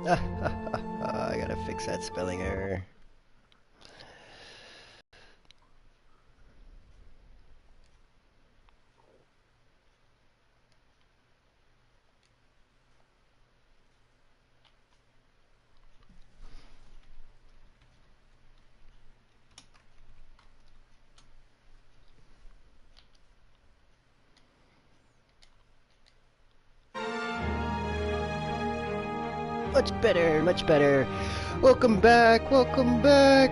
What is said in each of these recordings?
I gotta fix that spelling error. Much better, much better. Welcome back, welcome back.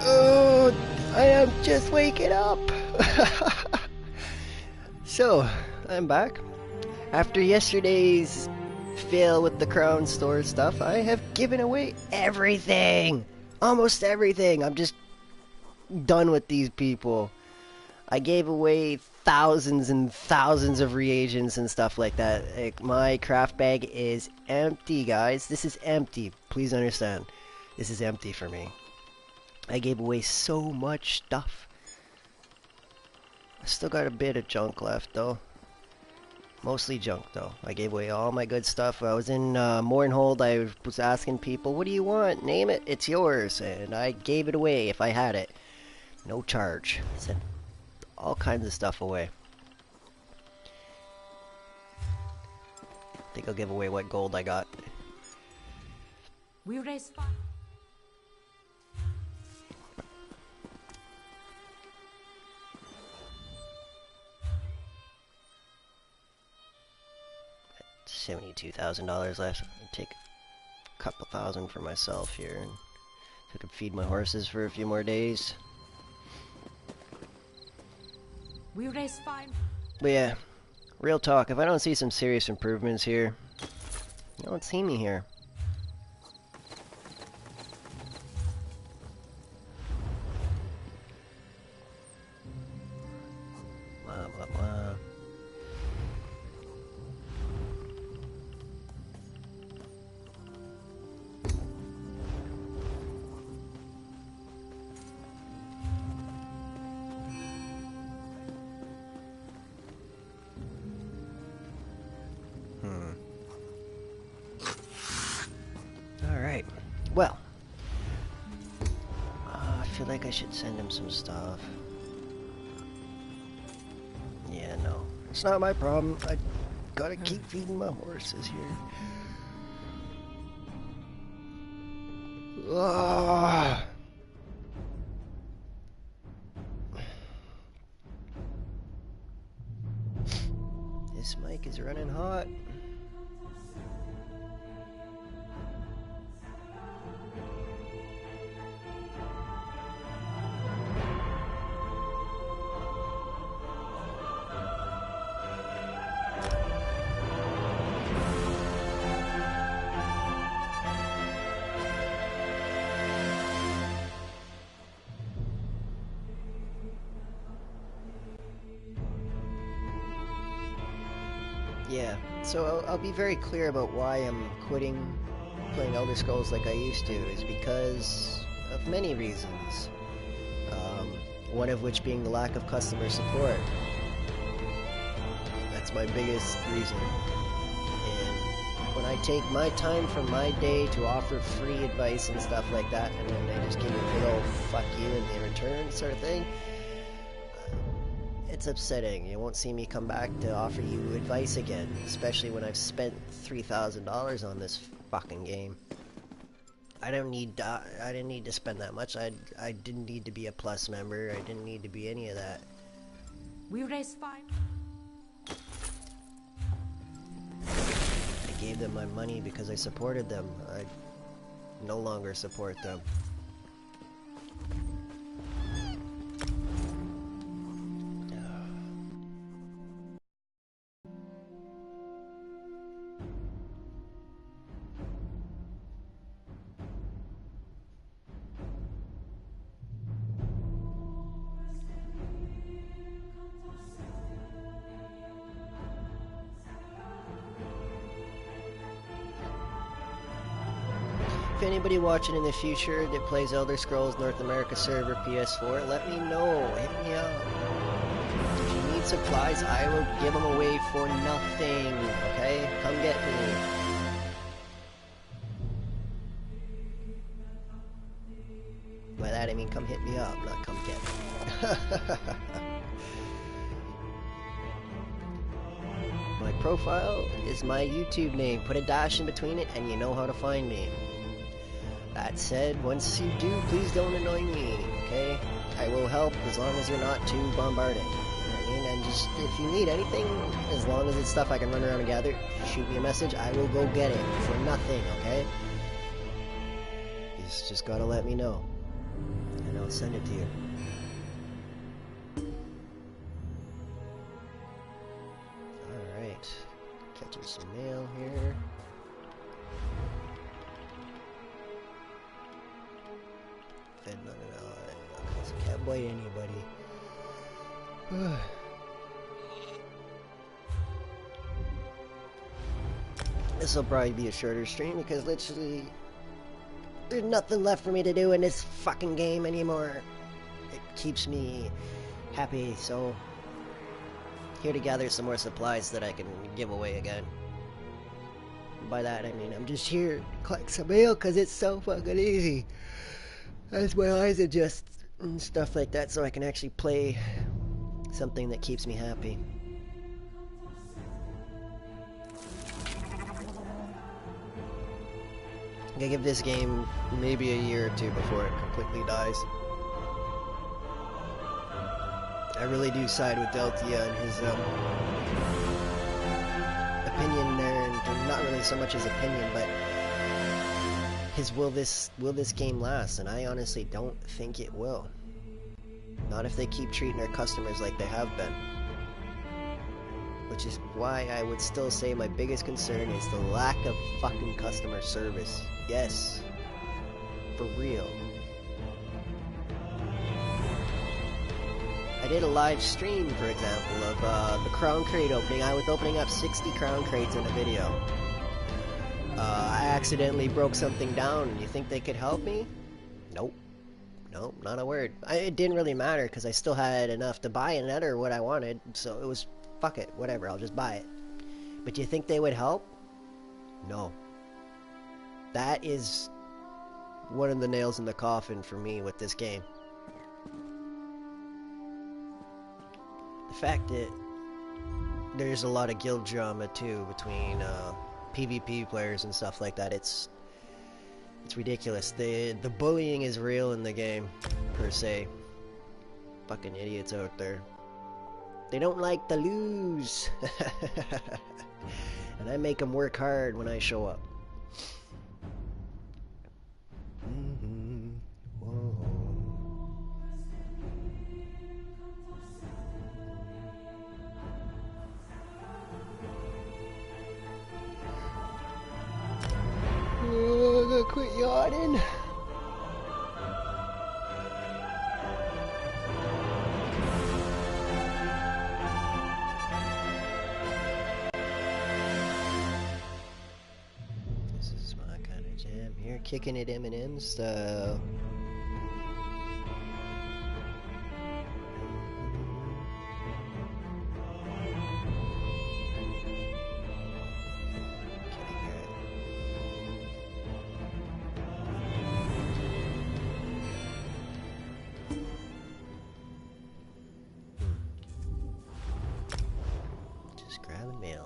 Oh, I am just waking up. So, I'm back. After yesterday's fail with the Crown Store stuff, I have given away everything. Almost everything. I'm just done with these people. I gave away thousands and thousands of reagents and stuff like that. Like, my craft bag is empty, guys. This is empty. Please understand. This is empty for me. I gave away so much stuff. I still got a bit of junk left, though. Mostly junk, though. I gave away all my good stuff. I was in Mournhold. I was asking people, what do you want? Name it. It's yours. And I gave it away if I had it. No charge. I said all kinds of stuff away. I think I'll give away what gold I got. We raise $72,000 left. I'll take a couple thousand for myself here, and I could feed my horses for a few more days. We raise fine. But yeah, real talk, if I don't see some serious improvements here, you don't see me here. Blah, blah, blah. Alright, well, I feel like I should send him some stuff. Yeah, no, it's not my problem. I gotta keep feeding my horses here. Ugh. This mic is running hot. Yeah, so I'll be very clear about why I'm quitting playing Elder Scrolls like I used to, is because of many reasons. One of which being the lack of customer support. That's my biggest reason. And when I take my time from my day to offer free advice and stuff like that, and then they just give me a big old fuck you in return sort of thing, it's upsetting. You won't see me come back to offer you advice again, especially when I've spent $3,000 on this fucking game. I didn't need to spend that much. I didn't need to be a Plus member. I didn't need to be any of that. We raise fine. I gave them my money because I supported them. I no longer support them. If anybody watching in the future that plays Elder Scrolls North America server PS4, let me know. Hit me up. If you need supplies, I will give them away for nothing. Okay? Come get me. that, I mean come hit me up, not come get me. My profile is my YouTube name. Put a dash in between it and you know how to find me. That said, once you do, please don't annoy me, okay? I will help as long as you're not too bombarded. You know what I mean? And just, if you need anything, as long as it's stuff I can run around and gather, shoot me a message, I will go get it for nothing, okay? You just gotta let me know, and I'll send it to you. Alright, catching some mail here. Fed none at all. I can't bite anybody. This will probably be a shorter stream because literally there's nothing left for me to do in this fucking game anymore. It keeps me happy, so here to gather some more supplies that I can give away again. By that I mean I'm just here to collect some mail because it's so fucking easy. As my eyes adjust and stuff like that so I can actually play something that keeps me happy. I'm gonna give this game maybe a year or two before it completely dies. I really do side with Deltia and his opinion there, and not really so much his opinion, but his will this game last, and I honestly don't think it will. Not if they keep treating their customers like they have been. Which is why I would still say my biggest concern is the lack of fucking customer service. Yes. For real. I did a live stream, for example, of the Crown Crate opening. I was opening up 60 Crown Crates in a video. I accidentally broke something down. You think they could help me? Nope. Nope, not a word. It didn't really matter because I still had enough to buy another what I wanted, so it was, fuck it, whatever, I'll just buy it. But do you think they would help? No. That is one of the nails in the coffin for me with this game. The fact that there's a lot of guild drama too between PvP players and stuff like that. It's ridiculous. The bullying is real in the game, per se. Fucking idiots out there. They don't like to lose. And I make them work hard when I show up. I'm gonna quit yawning. This is my kind of jam here, kicking it Eminem style.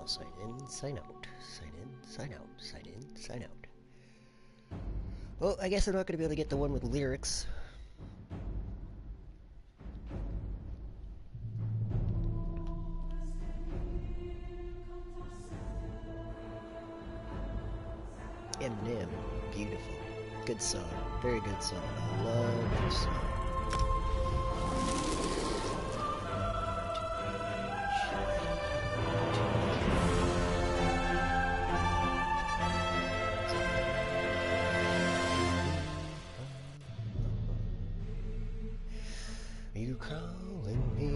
Sign in, sign out, sign in, sign out, sign in, sign out. Well, I guess I'm not going to be able to get the one with lyrics. Eminem, beautiful. Good song, very good song. I love this song. You calling me?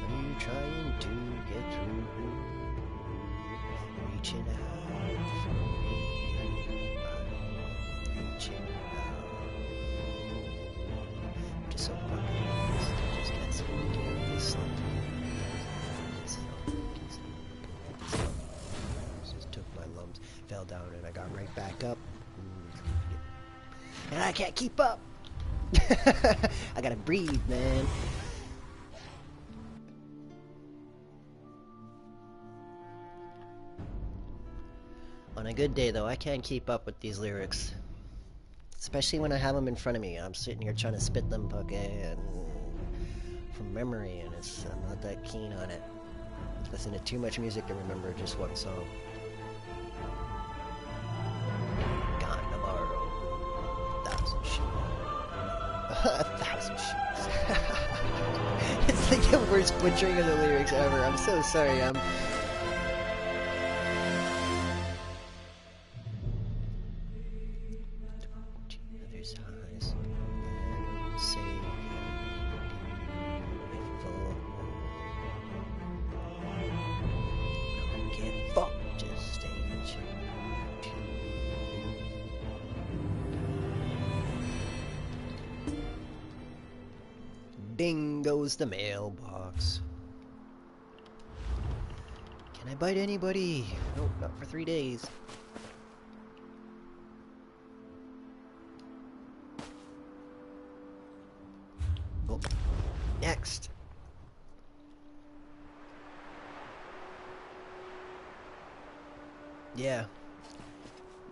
Are you trying to get through? Reaching out for me. I'm reaching out. I'm just so fucking lost. I just can't seem to get out of this slump. Just took my lumps, fell down, and I got right back up. And I can't keep up. I gotta breathe, man. On a good day, though, I can't keep up with these lyrics. Especially when I have them in front of me. I'm sitting here trying to spit them, and from memory, and I'm not that keen on it. Listen to too much music to remember just one song. Gone tomorrow. 1,000 shoes. 1,000 shoes. It's like the worst butchering of the lyrics ever. I'm so sorry. Ding goes the mailbox. Can I bite anybody? Nope, not for 3 days. Oh, next. Yeah.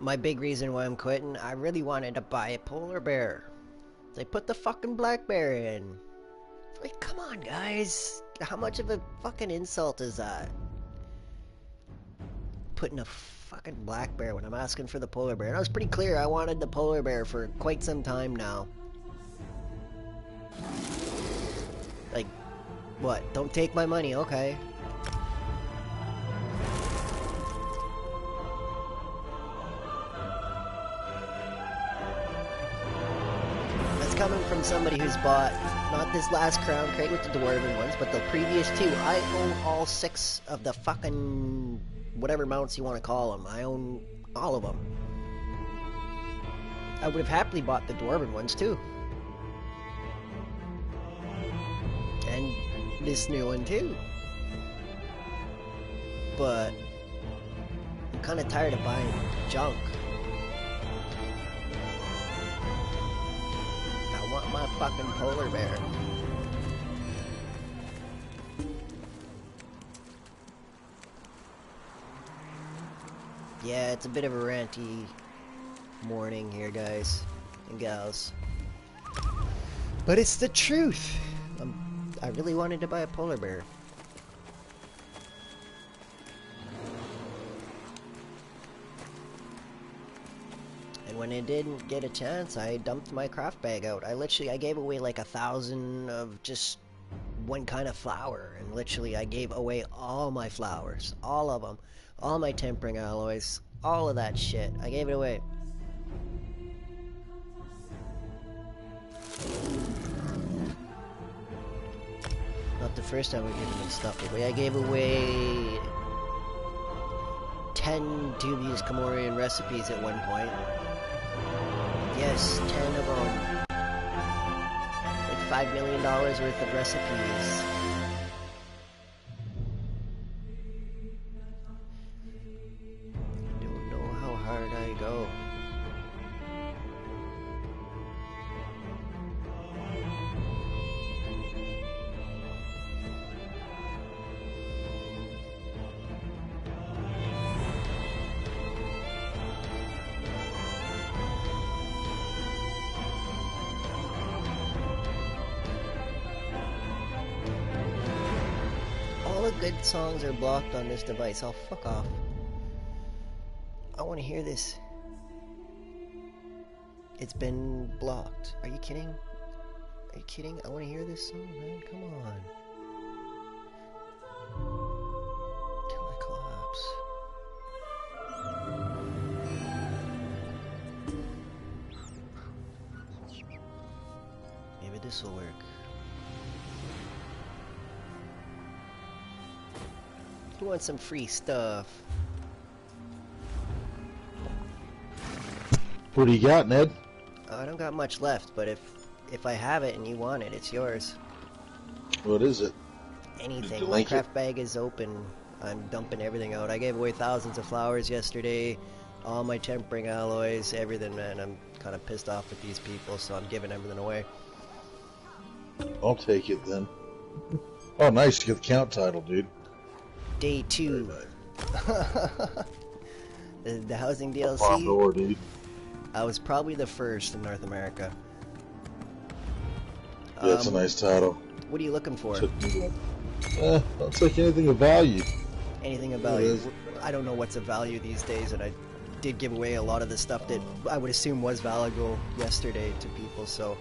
My big reason why I'm quitting, I really wanted to buy a polar bear. They put the fucking black bear in. Like, come on, guys. How much of a fucking insult is that? Putting a fucking black bear when I'm asking for the polar bear. And I was pretty clear I wanted the polar bear for quite some time now. Like, what? Don't take my money, okay. Coming from somebody who's bought not this last crown crate with the dwarven ones, but the previous two. I own all 6 of the fucking whatever mounts you want to call them. I own all of them. I would have happily bought the dwarven ones too, and this new one too. But I'm kind of tired of buying junk. My fucking polar bear. Yeah, it's a bit of a ranty morning here, guys and gals. But it's the truth. I really wanted to buy a polar bear. When I didn't get a chance, I dumped my craft bag out. I gave away like 1,000 of just one kind of flower, and literally I gave away all my flowers, all of them, all my tempering alloys, all of that shit. I gave it away. Not the first time we've given stuff away. I gave away 10 dubious Comorian recipes at one point. Yes, 10 of them. Like $5 million worth of recipes. I don't know how hard I go. All the good songs are blocked on this device. Oh, fuck off. I want to hear this. It's been blocked. Are you kidding? Are you kidding? I want to hear this song, man. Come on. Till I collapse. Maybe this will work. You want some free stuff? What do you got, Ned? I don't got much left, but if I have it and you want it, it's yours. What is it? Anything. My craft bag is open. I'm dumping everything out. I gave away thousands of flowers yesterday. All my tempering alloys, everything, man. I'm kind of pissed off with these people, so I'm giving everything away. I'll take it then. Oh, nice. You get the count title, dude. Day 2. the housing DLC. Farm door, dude. I was probably the first in North America. Yeah, it's a nice title. What are you looking for? I'll take anything of value. Anything of value. I don't know what's of value these days, and I did give away a lot of the stuff that I would assume was valuable yesterday to people, so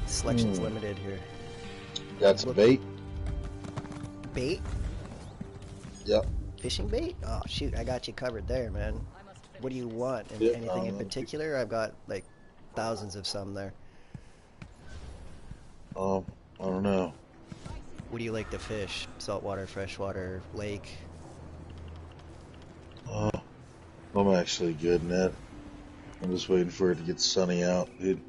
selection's limited here. Got some bait? Bait? Yep. Fishing bait? Oh shoot, I got you covered there, man. What do you want? And Yep, anything in particular? I've got like thousands of some there. I don't know. What do you like to fish? Saltwater, freshwater, lake? I'm actually good, Ned. I'm just waiting for it to get sunny out, dude.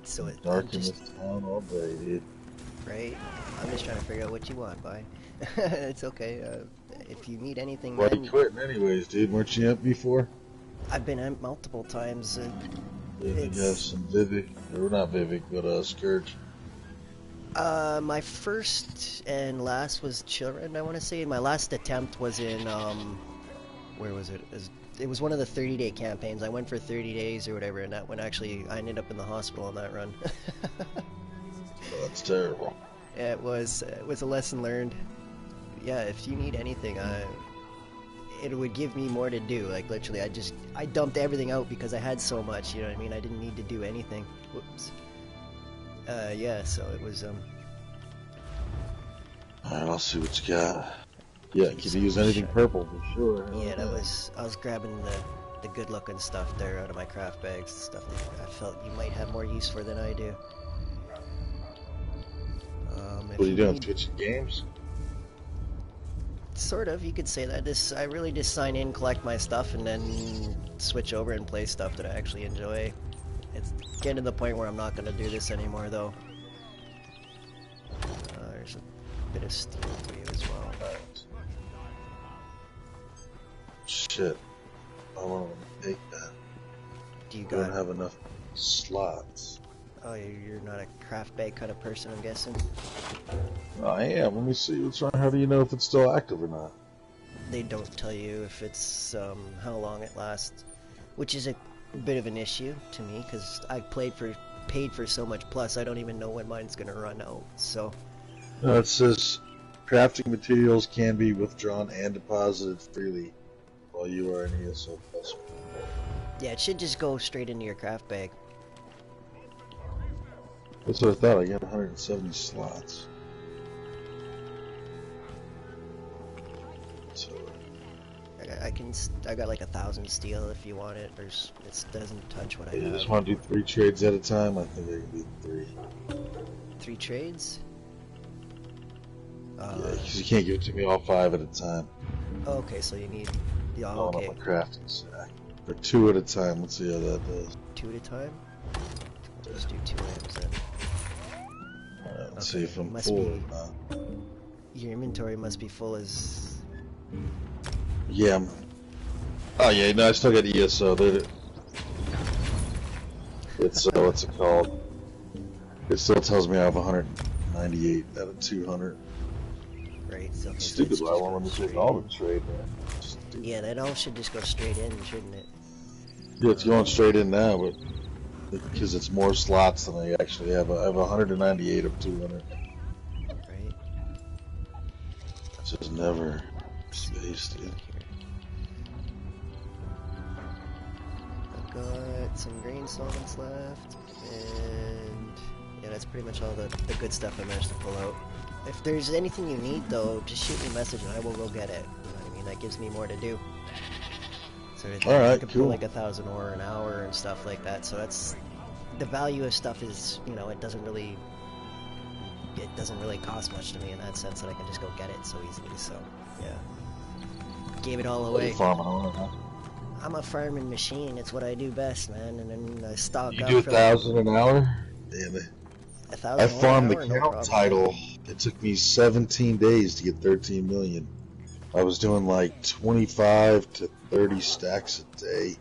So it Dark in this town all day, dude. right? I'm just trying to figure out what you want, bye. It's okay. If you need anything, Why man, you quitting anyways, dude? Weren't you up before? I've been in multiple times. Yeah, you have some Vivic, or not Vivic, but Scourge. My first and last was Children, I want to say. My last attempt was in, where was it? It was one of the 30-day campaigns. I went for 30 days or whatever, and that one actually, I ended up in the hospital on that run. That's terrible. Yeah, it was a lesson learned. Yeah, if you need anything, it would give me more to do. Like, literally, I dumped everything out because I had so much, you know what I mean? I didn't need to do anything. Whoops. Yeah, so it was, Alright, I'll see what you got. Yeah, you could use anything purple for sure. yeah, I was grabbing the good-looking stuff there out of my craft bags, stuff that I felt you might have more use for than I do. What are you doing, Twitch games? Sort of, you could say that. I really just sign in, collect my stuff, and then switch over and play stuff that I actually enjoy. It's getting to the point where I'm not going to do this anymore, though. There's a bit of steel for you as well. Shit. I want to take that. Do you I don't got... have enough slots. Oh, you're not a craft bag kind of person, I'm guessing? I am. Let me see what's wrong. How do you know if it's still active or not? They don't tell you if it's, how long it lasts. Which is a bit of an issue to me, because I paid for so much, plus I don't even know when mine's going to run out, so... No, it says crafting materials can be withdrawn and deposited freely while you are an ESO customer. Yeah, it should just go straight into your craft bag. That's what I thought. I got 170 slots. So I got like 1,000 steel if you want it. It doesn't touch what I you have. just want to do 3 trades at a time? I think I can do 3. 3 trades? Yeah, because you can't give it to me all 5 at a time. Okay, so you need... Yeah, Oh, okay. not my crafting stack. Or 2 at a time. Let's see how that does. 2 at a time? Let's do 2 items then. Alright, let's see if I'm Must full be- or not. Your inventory must be full as... Yeah. Oh yeah, no, I still got ESO. It's what's it called? It still tells me I have 198 out of 200. Right, so... okay, so Stupid, it's why just I want going to take straight all in. the trade, man. Stupid. Yeah, that all should just go straight in, shouldn't it? Yeah, it's going straight in now, but because it's more slots than I actually have. I have 198 of 200. Right? It's just never spaced, dude. I've got some grain solvents left, and yeah, that's pretty much all the good stuff I managed to pull out. If there's anything you need, though, just shoot me a message and I will go get it. You know what I mean? That gives me more to do. So Alright, I could cool. pull like 1,000 ore an hour and stuff like that. So that's the value of stuff is, you know, it doesn't really cost much to me in that sense that I can just go get it so easily. So yeah, gave it all What are away. you farming on, huh? I'm a farming machine. It's what I do best, man. And then I stock You up do for 1,000 an hour? Damn it. 1,000 I ore farmed an the hour, no count problem. title. It took me 17 days to get 13 million. I was doing like 25 to 30 stacks a day.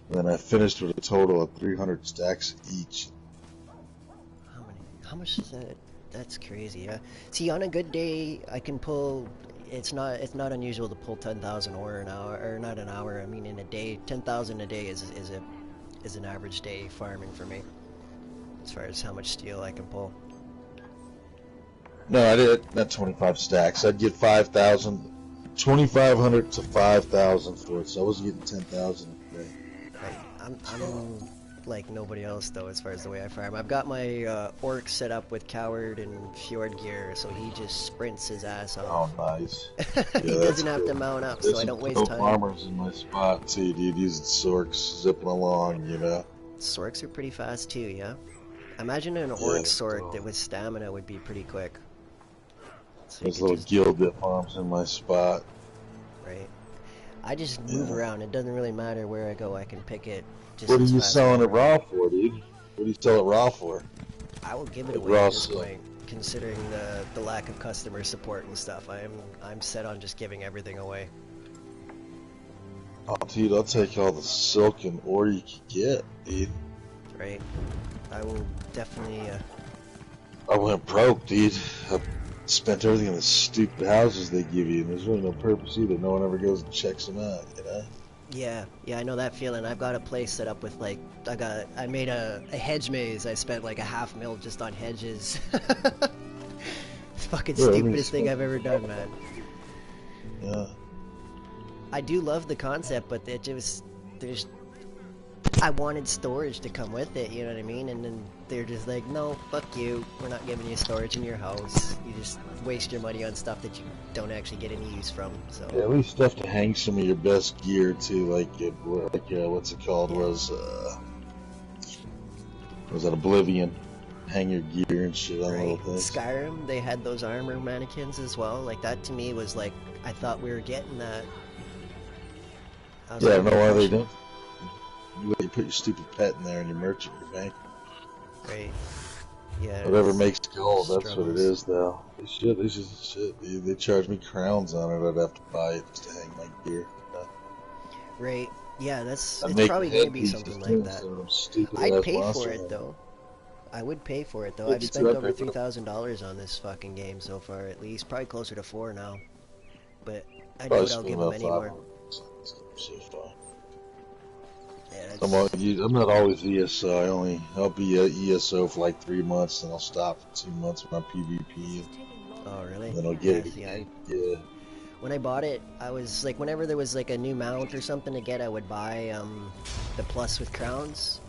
And then I finished with a total of 300 stacks each. How much is that? That's crazy. Yeah. See, on a good day, I can pull. It's not unusual to pull 10,000 ore an hour, or not an hour. I mean, in a day, 10,000 a day is an average day farming for me, as far as how much steel I can pull. No, I did not 25 stacks. I'd get 5,000, 2,500 to 5,000 for it. So I wasn't getting 10,000 a day. Right. I'm like nobody else though, as far as the way I farm. I've got my orc set up with Coward and Fjord gear, so he just sprints his ass off. Oh, nice. He doesn't have to mount up, so I don't waste time. Farmers in my spot too, dude. Using sorks, zipping along, you know. Sorks are pretty fast too, yeah. Imagine an orc sork that with stamina would be pretty quick. So there's a little guild that farms in my spot. Right. I just move around. It doesn't really matter where I go. I can pick it. Just what are you selling it raw for, dude? What do you sell it raw for? I will give it away at this point, considering the lack of customer support and stuff. I'm set on just giving everything away. Oh, dude, I'll take all the silk and ore you can get, dude. Right. I will definitely. I went broke, dude. I spent everything in the stupid houses they give you, and there's really no purpose either. No one ever goes and checks them out, you know? Yeah, I know that feeling. I've got a place set up with like, I made a hedge maze. I spent like $500,000 just on hedges. It's fucking stupidest thing I've ever done, man. Yeah. I do love the concept, but I wanted storage to come with it, you know what I mean? And then they're just like, no, fuck you. We're not giving you storage in your house. You just waste your money on stuff that you don't actually get any use from. So yeah, at least stuff to hang some of your best gear too, like what's it called? Was that Oblivion? Hang your gear and shit on little things. Skyrim, they had those armor mannequins as well. Like that to me was like, I thought we were getting that. Yeah, I don't know why they don't. You put your stupid pet in there and your merchant in your bank. Right. Yeah. Whatever makes gold, that's what it is, though. They shit. They charge me crowns on it. I'd have to buy it just to hang my gear. Right. Yeah, it's probably gonna be something like that. I'd pay for it though. I would pay for it though. I've spent over $3,000 on this fucking game so far, at least. Probably closer to $4,000 now. But I doubt I'll give them any more. So far. Yeah, I'm not always ESO. I'll be at ESO for like 3 months, and I'll stop for 2 months when I'm PvP. Oh really? And then I'll get it again. Yeah. When I bought it, I was like, whenever there was like a new mount or something to get, I would buy the plus with crowns,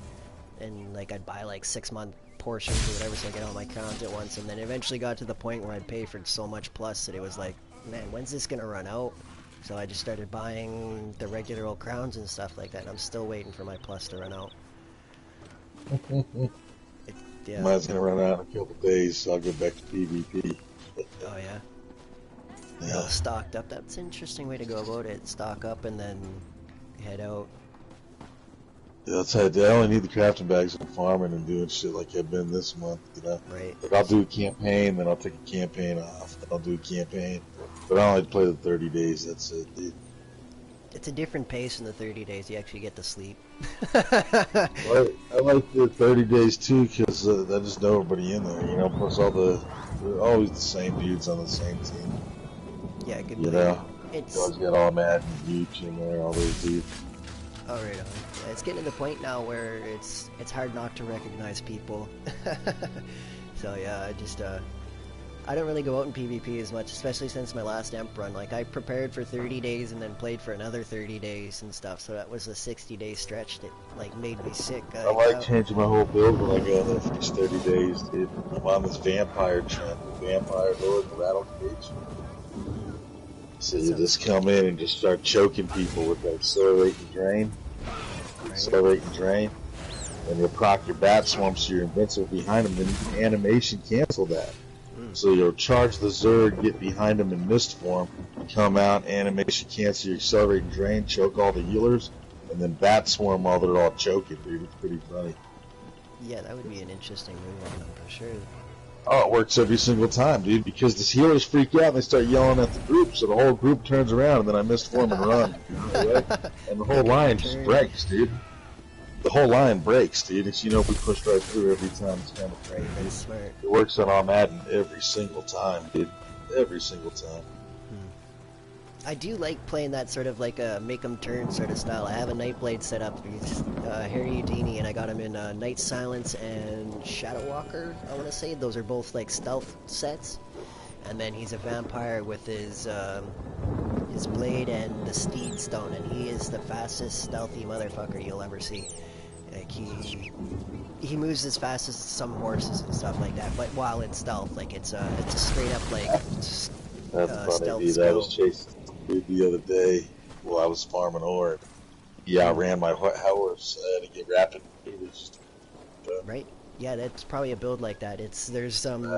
and like I'd buy like 6-month portions or whatever, so I get all my crowns at once. And then eventually got to the point where I'd pay for so much plus that it was like, man, when's this gonna run out? So I just started buying the regular old crowns and stuff like that, and I'm still waiting for my plus to run out. Yeah. Mine's gonna run out in a couple days, so I'll go back to PvP. Oh yeah? Yeah. Stocked up. That's an interesting way to go about it. Stock up and then head out. Yeah, that's how I only need the crafting bags and farming and doing shit like I've been this month, you know? Right. Like I'll do a campaign, then I'll take a campaign off, then I'll do a campaign. But I only play the 30 days, that's it, dude. It's a different pace in the 30 days. You actually get to sleep. I like the 30 days too, because I just know everybody in there, you know? Plus they're always the same dudes on the same team. Yeah, good. You know? It's always got all Mad and Gooch in there, all those dudes. Oh, right on. Yeah, it's getting to the point now where it's hard not to recognize people. So yeah, I don't really go out in PvP as much, especially since my last Emp run. Like, I prepared for 30 days and then played for another 30 days and stuff, so that was a 60-day stretch that, like, made me sick. I like changing my whole build when I go in there for these 30 days, dude. I'm on this vampire trend, Vampire Lord, Rattle Cage. So you just come in and just start choking people with that accelerate and drain. Right. Accelerate and drain. And you'll proc your bat swarm so you're invincible behind them, then you can animation cancel that. So you'll charge the Zerg, get behind them in mist form, come out, animation cancel your accelerate and drain, choke all the healers, and then bat swarm while they're all choking, dude. It's pretty funny. Yeah, that would be an interesting move on them for sure. Oh, it works every single time, dude, because the healers freak out and they start yelling at the group, so the whole group turns around, and then I missform and run. Right? And the whole Take a line just turn. breaks, dude. The whole line breaks, dude. It's, we push right through every time. It's kind of Right, that's smart. It works on all Madden every single time, dude. Every single time. I do like playing that sort of like a make 'em turn sort of style. I have a Nightblade set up. He's Harry Houdini, and I got him in Night Silence and Shadow Walker, I want to say. Those are both like stealth sets. And then he's a vampire with his blade and the Steed Stone, and he is the fastest stealthy motherfucker you'll ever see. Like he moves as fast as some horses and stuff like that, but while in stealth, like it's a straight up like That's funny, stealth dude. skill. I was chasing a dude the other day while I was farming ore. He outran my horse. I had to get rapid. It was just, right? Yeah, that's probably a build like that. There's some.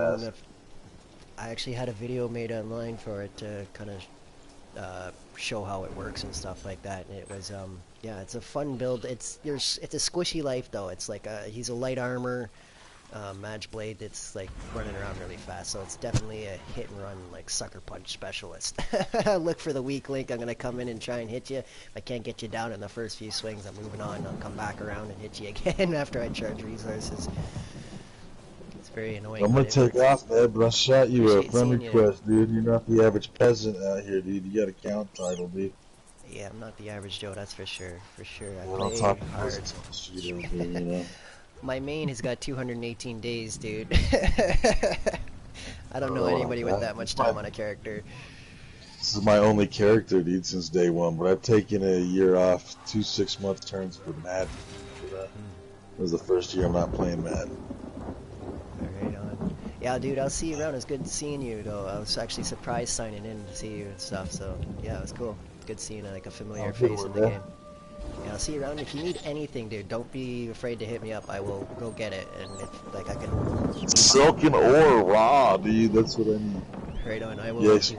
I actually had a video made online for it to kind of show how it works and stuff like that. And it was yeah, it's a fun build. It's a squishy life though. It's like he's a light armor Mage Blade that's like running around really fast, so it's definitely a hit and run like sucker punch specialist. Look for the weak link. I'm gonna come in and try and hit you. If I can't get you down in the first few swings, I'm moving on. I'll come back around and hit you again after I charge resources. It's very annoying. I'm gonna take off, man, but I shot you a friend request, you. dude. You're not the average peasant out here, dude. You got a count title, dude. Yeah, I'm not the average Joe, that's for sure. For sure. I Well, play talk hard. on the street over here, you know. My main has got 218 days, dude. I don't know anybody with that much time on a character. This is my only character, dude, since day one, but I've taken a year off, 2 6-month turns for Madden. It was the first year I'm not playing Madden. Right on. Yeah, dude, I'll see you around. It's good seeing you, though. I was actually surprised signing in to see you and stuff, so yeah, it was cool. Good seeing like a familiar face in the game. Yeah, I'll see you around. If you need anything, dude, don't be afraid to hit me up. I will go get it, and if like I can. Silken ore raw, dude. That's what I need. Right on. I will. Yes,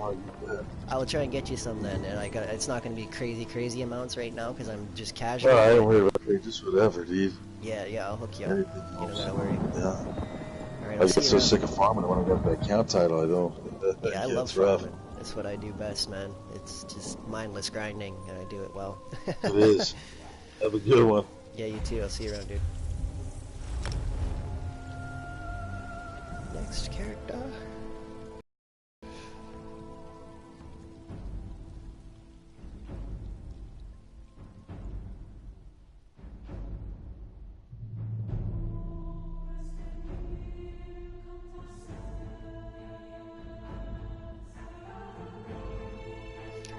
I will try and get you some then, and it's not going to be crazy amounts right now because I'm just casual. No, I don't worry about it. Just whatever, dude. Yeah, I'll hook you up. Anything You don't gotta worry. Yeah. All right, I get so sick of farming when I got that count title. I don't. Yeah, I love farming. That's what I do best, man. It's just mindless grinding, and I do it well. It is. Have a good one. Yeah, you too. I'll see you around, dude. Next character.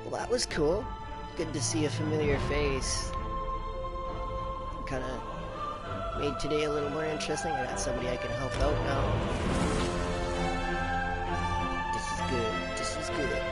Well, that was cool. Good to see a familiar face. Kind of made today a little more interesting. I got somebody I can help out now. This is good. This is good.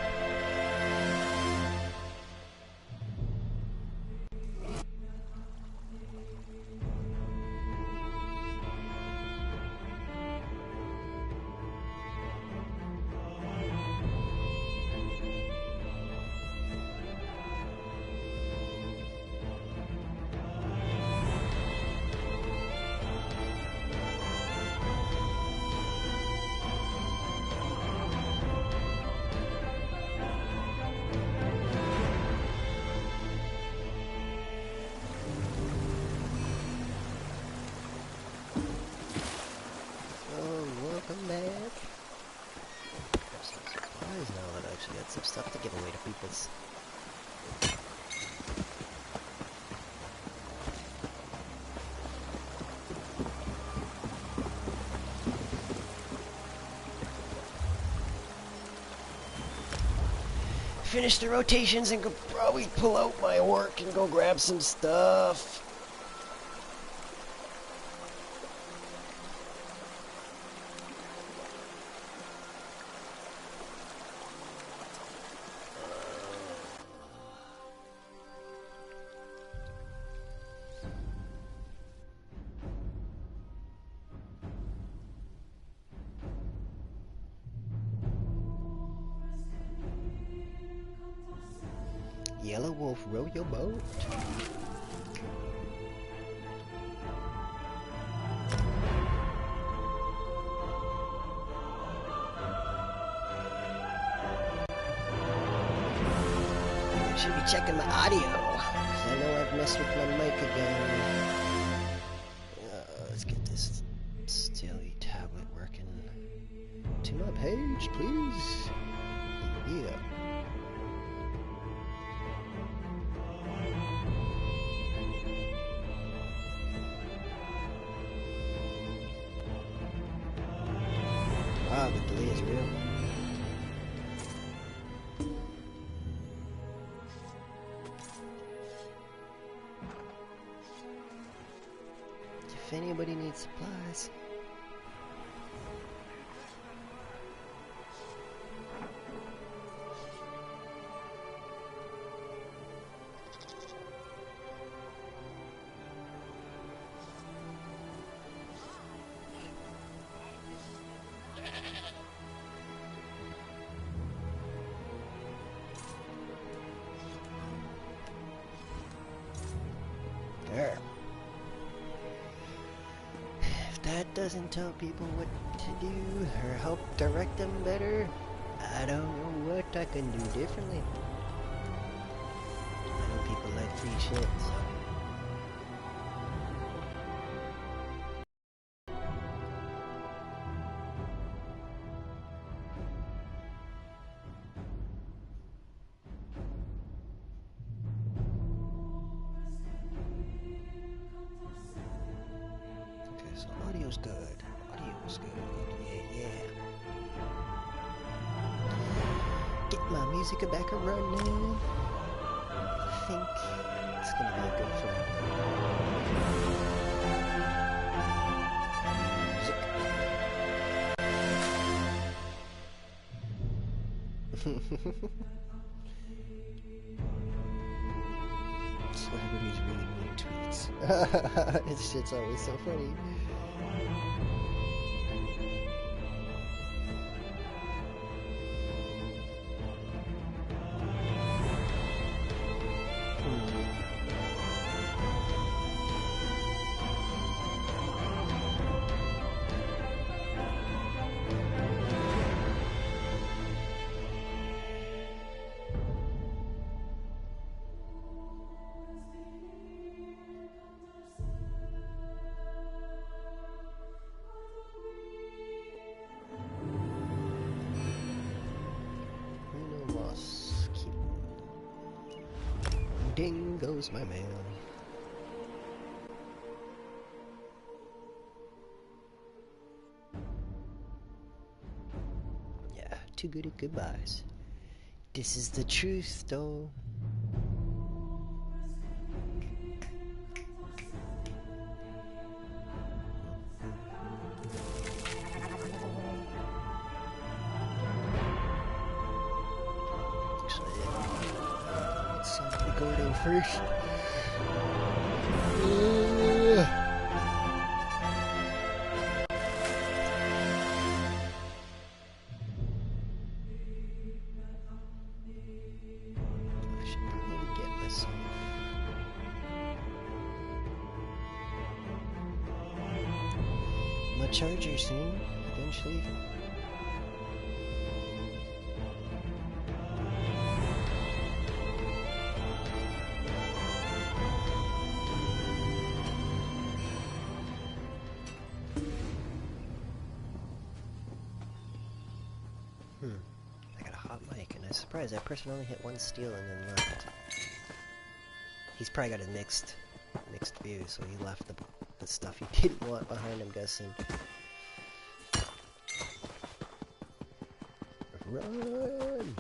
Welcome back. Grab some supplies now that I actually got some stuff to give away to peoples. Finish the rotations and could probably pull out my work and go grab some stuff. Yellow Wolf, row your boat. Should be checking my audio, because I know I've messed with my mic again. Let's get this Steely tablet working. To my page, please. Yeah. Wow, the delay is real. If anybody needs supplies. There. If that doesn't tell people what to do or help direct them better, I don't know what I can do differently. I know people like free shit, so. Okay, so audio's good. Audio's good. Yeah, yeah. Get my music back a running. I think it's gonna be a good film. Celebrities really mean tweets. This shit's always so funny. Ding goes my mail. Yeah, too good at goodbyes. This is the truth, though. Gordo first. I should probably get myself my charger soon, eventually. I got a hot mic, and I'm surprised that person only hit one steal and then left. He's probably got a mixed view, so he left the stuff he didn't want behind him, guessing. Run!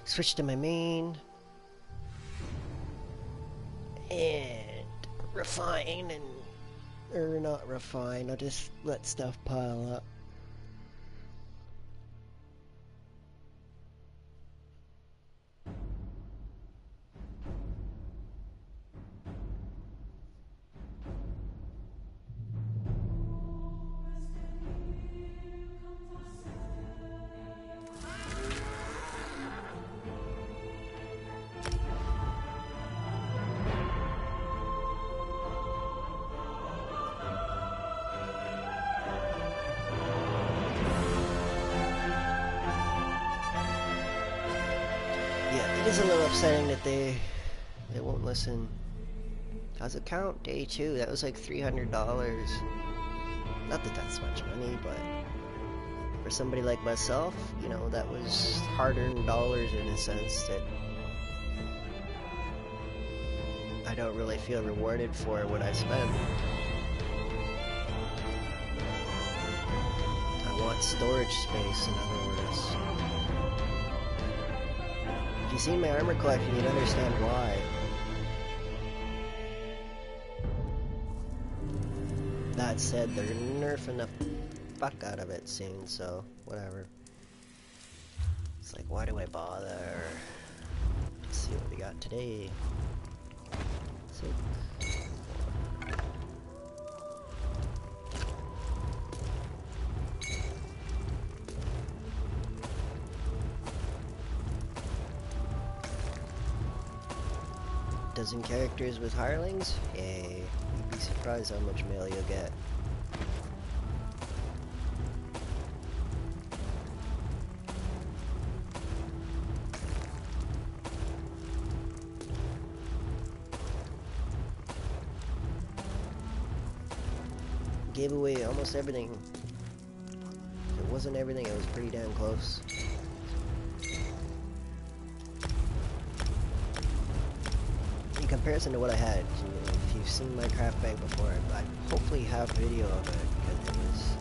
Switch to my main and refine or not refine, I'll just let stuff pile up. is a little upsetting that they won't listen. How's it count? Day 2, that was like $300. Not that that's much money, but for somebody like myself, you know, that was hard-earned dollars in a sense that I don't really feel rewarded for what I spent. I want storage space, in other words. If you've seen my armor collection, you'd understand why. That said, they're nerfing the fuck out of it soon, so whatever. It's like, why do I bother? Let's see what we got today. So, dozen characters with hirelings? Yay. You'd be surprised how much mail you'll get. Gave away almost everything. If it wasn't everything, it was pretty damn close. In comparison to what I had, you know, if you've seen my craft bag before, I hopefully have video of it, because it was...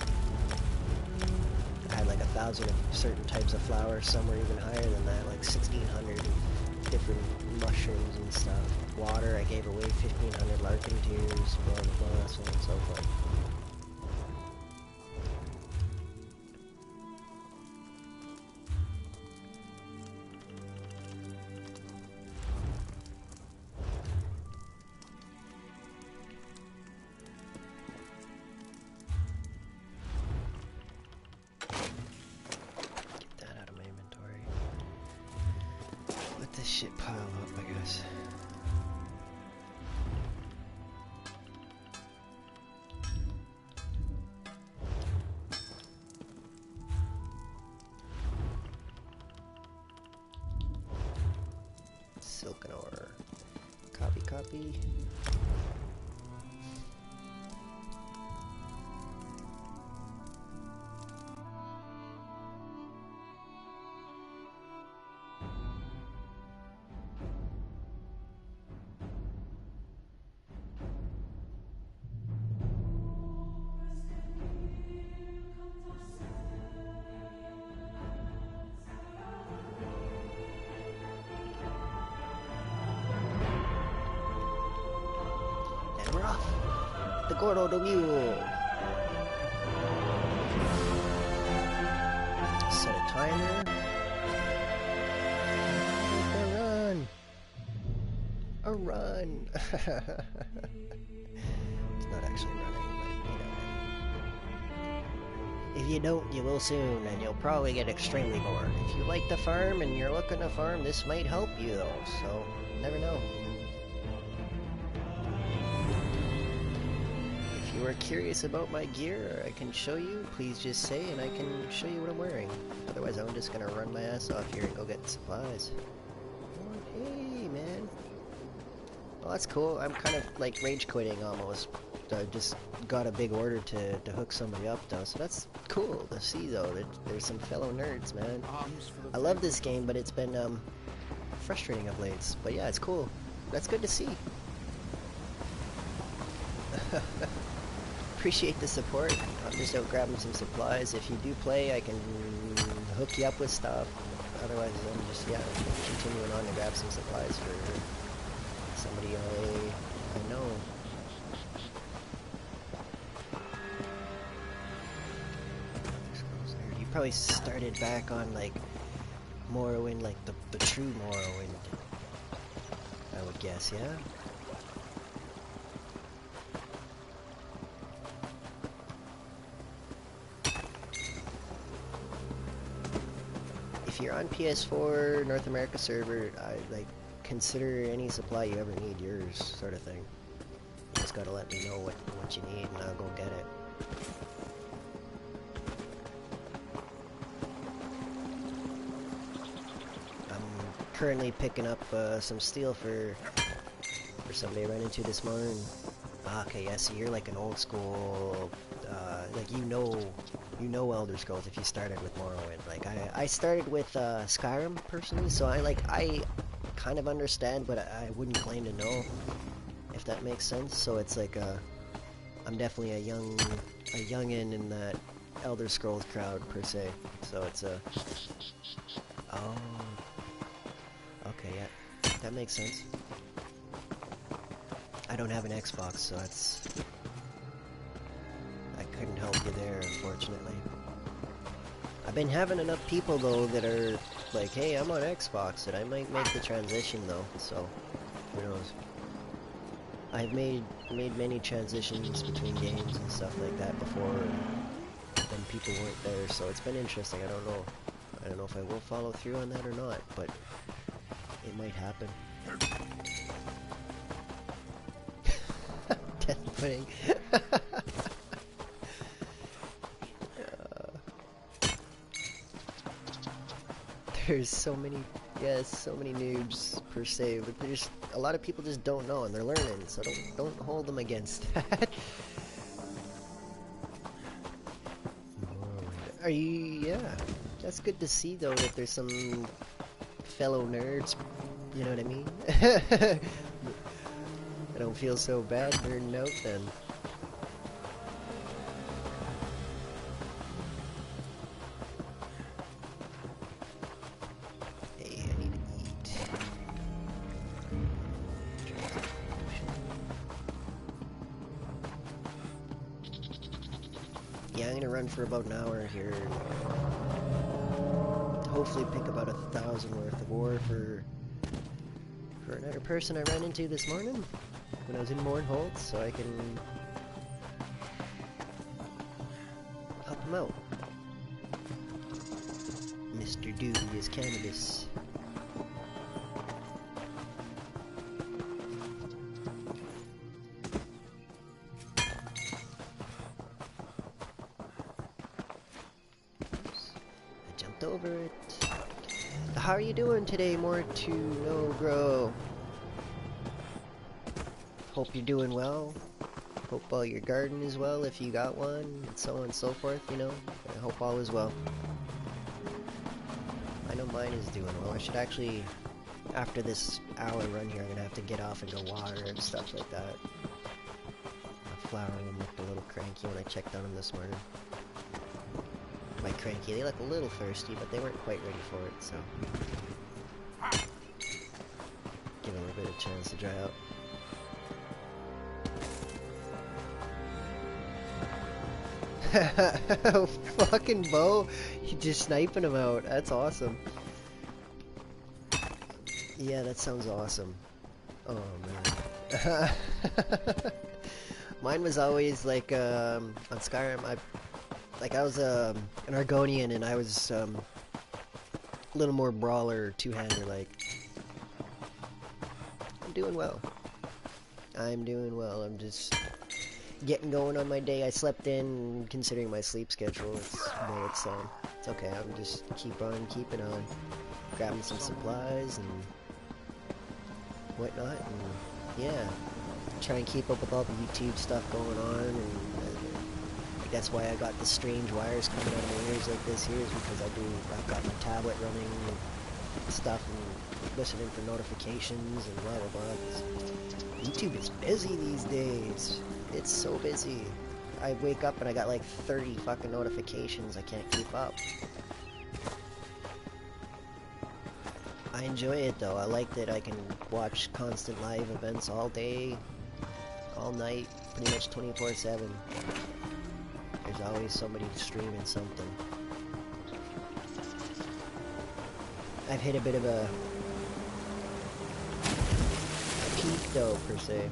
I had like 1,000 of certain types of flowers, some were even higher than that, like 1,600 different mushrooms and stuff. Water, I gave away 1,500 larkin tears, blah blah blah, so on and so forth. Shit pile up, I guess. Silken ore. Copy, copy. We're off. The Gordo the Mule. Set a timer. A run. A run. It's not actually running, but you know. If you don't, you will soon, and you'll probably get extremely bored. If you like to farm and you're looking to farm, this might help you though, so never know. If you are curious about my gear, or I can show you, please just say and I can show you what I'm wearing. Otherwise I'm just gonna run my ass off here and go get supplies. Oh, hey man. Well, that's cool. I'm kind of like rage quitting almost. I just got a big order to hook somebody up though, so that's cool to see though that there's some fellow nerds, man. I love this game, but it's been frustrating of late. But yeah, it's cool. That's good to see. Appreciate the support. I'm just out grabbing some supplies. If you do play, I can hook you up with stuff. Otherwise, I'm just, yeah, continuing on to grab some supplies for somebody I know. You probably started back on, like, Morrowind, like the true Morrowind, I would guess, yeah? If you're on PS4 North America server, I like consider any supply you ever need yours, sort of thing. You just gotta let me know what you need and I'll go get it. I'm currently picking up some steel for somebody I ran into this morning. Okay, yeah, so you're like an old school, like you know Elder Scrolls if you started with Morrowind. Like I started with Skyrim personally, so I kind of understand, but I wouldn't claim to know, if that makes sense. So it's like I'm definitely a youngin in that Elder Scrolls crowd per se. So it's oh, okay, yeah, that makes sense. I don't have an Xbox, so I couldn't help you there, unfortunately. I've been having enough people, though, that are like, hey, I'm on Xbox, that I might make the transition, though, so who knows. I've made many transitions between games and stuff like that before, when people weren't there, so it's been interesting. I don't know. I don't know if I will follow through on that or not, but it might happen. Death pudding. There's so many, yes, so many noobs per se, but there's a lot of people just don't know and they're learning, so don't hold them against that. Are you? Yeah, that's good to see though that there's some fellow nerds. You know what I mean? I don't feel so bad nerding out then. Hey, I need to eat. Yeah, I'm gonna run for about an hour here. Hopefully pick about 1,000 worth of ore for another person I ran into this morning when I was in Mournholt, so I can help him out. Mr. Dubious Cannabis. Oops. I jumped over it. How are you doing today, More to No Grow? Hope you're doing well. Hope all your garden is well if you got one, and so on and so forth, you know. I hope all is well. I know mine is doing well. I should actually, after this hour run here, I'm gonna have to get off and go water and stuff like that. The flower one looked a little cranky when I checked on them this morning. By cranky, they look a little thirsty, but they weren't quite ready for it, so. Give them a bit of chance to dry out. Oh, fucking Bo, you just sniping him out. That's awesome. Yeah, that sounds awesome. Oh man. Mine was always like on Skyrim. I was an Argonian, and I was a little more brawler, two-hander. Like, I'm doing well. I'm doing well. I'm just getting going on my day. I slept in, considering my sleep schedule. It's okay. I'm just keeping on, grabbing some supplies and whatnot, and yeah, try and keep up with all the YouTube stuff going on. And that's why I got the strange wires coming out of my ears like this here, is because I've got my tablet running and stuff and listening for notifications and blah blah blah. YouTube is busy these days. It's so busy. I wake up and I got like 30 fucking notifications. I can't keep up. I enjoy it though. I like that I can watch constant live events all day, all night, pretty much 24/7. There's always somebody streaming something. I've hit a bit of a peak though, per se.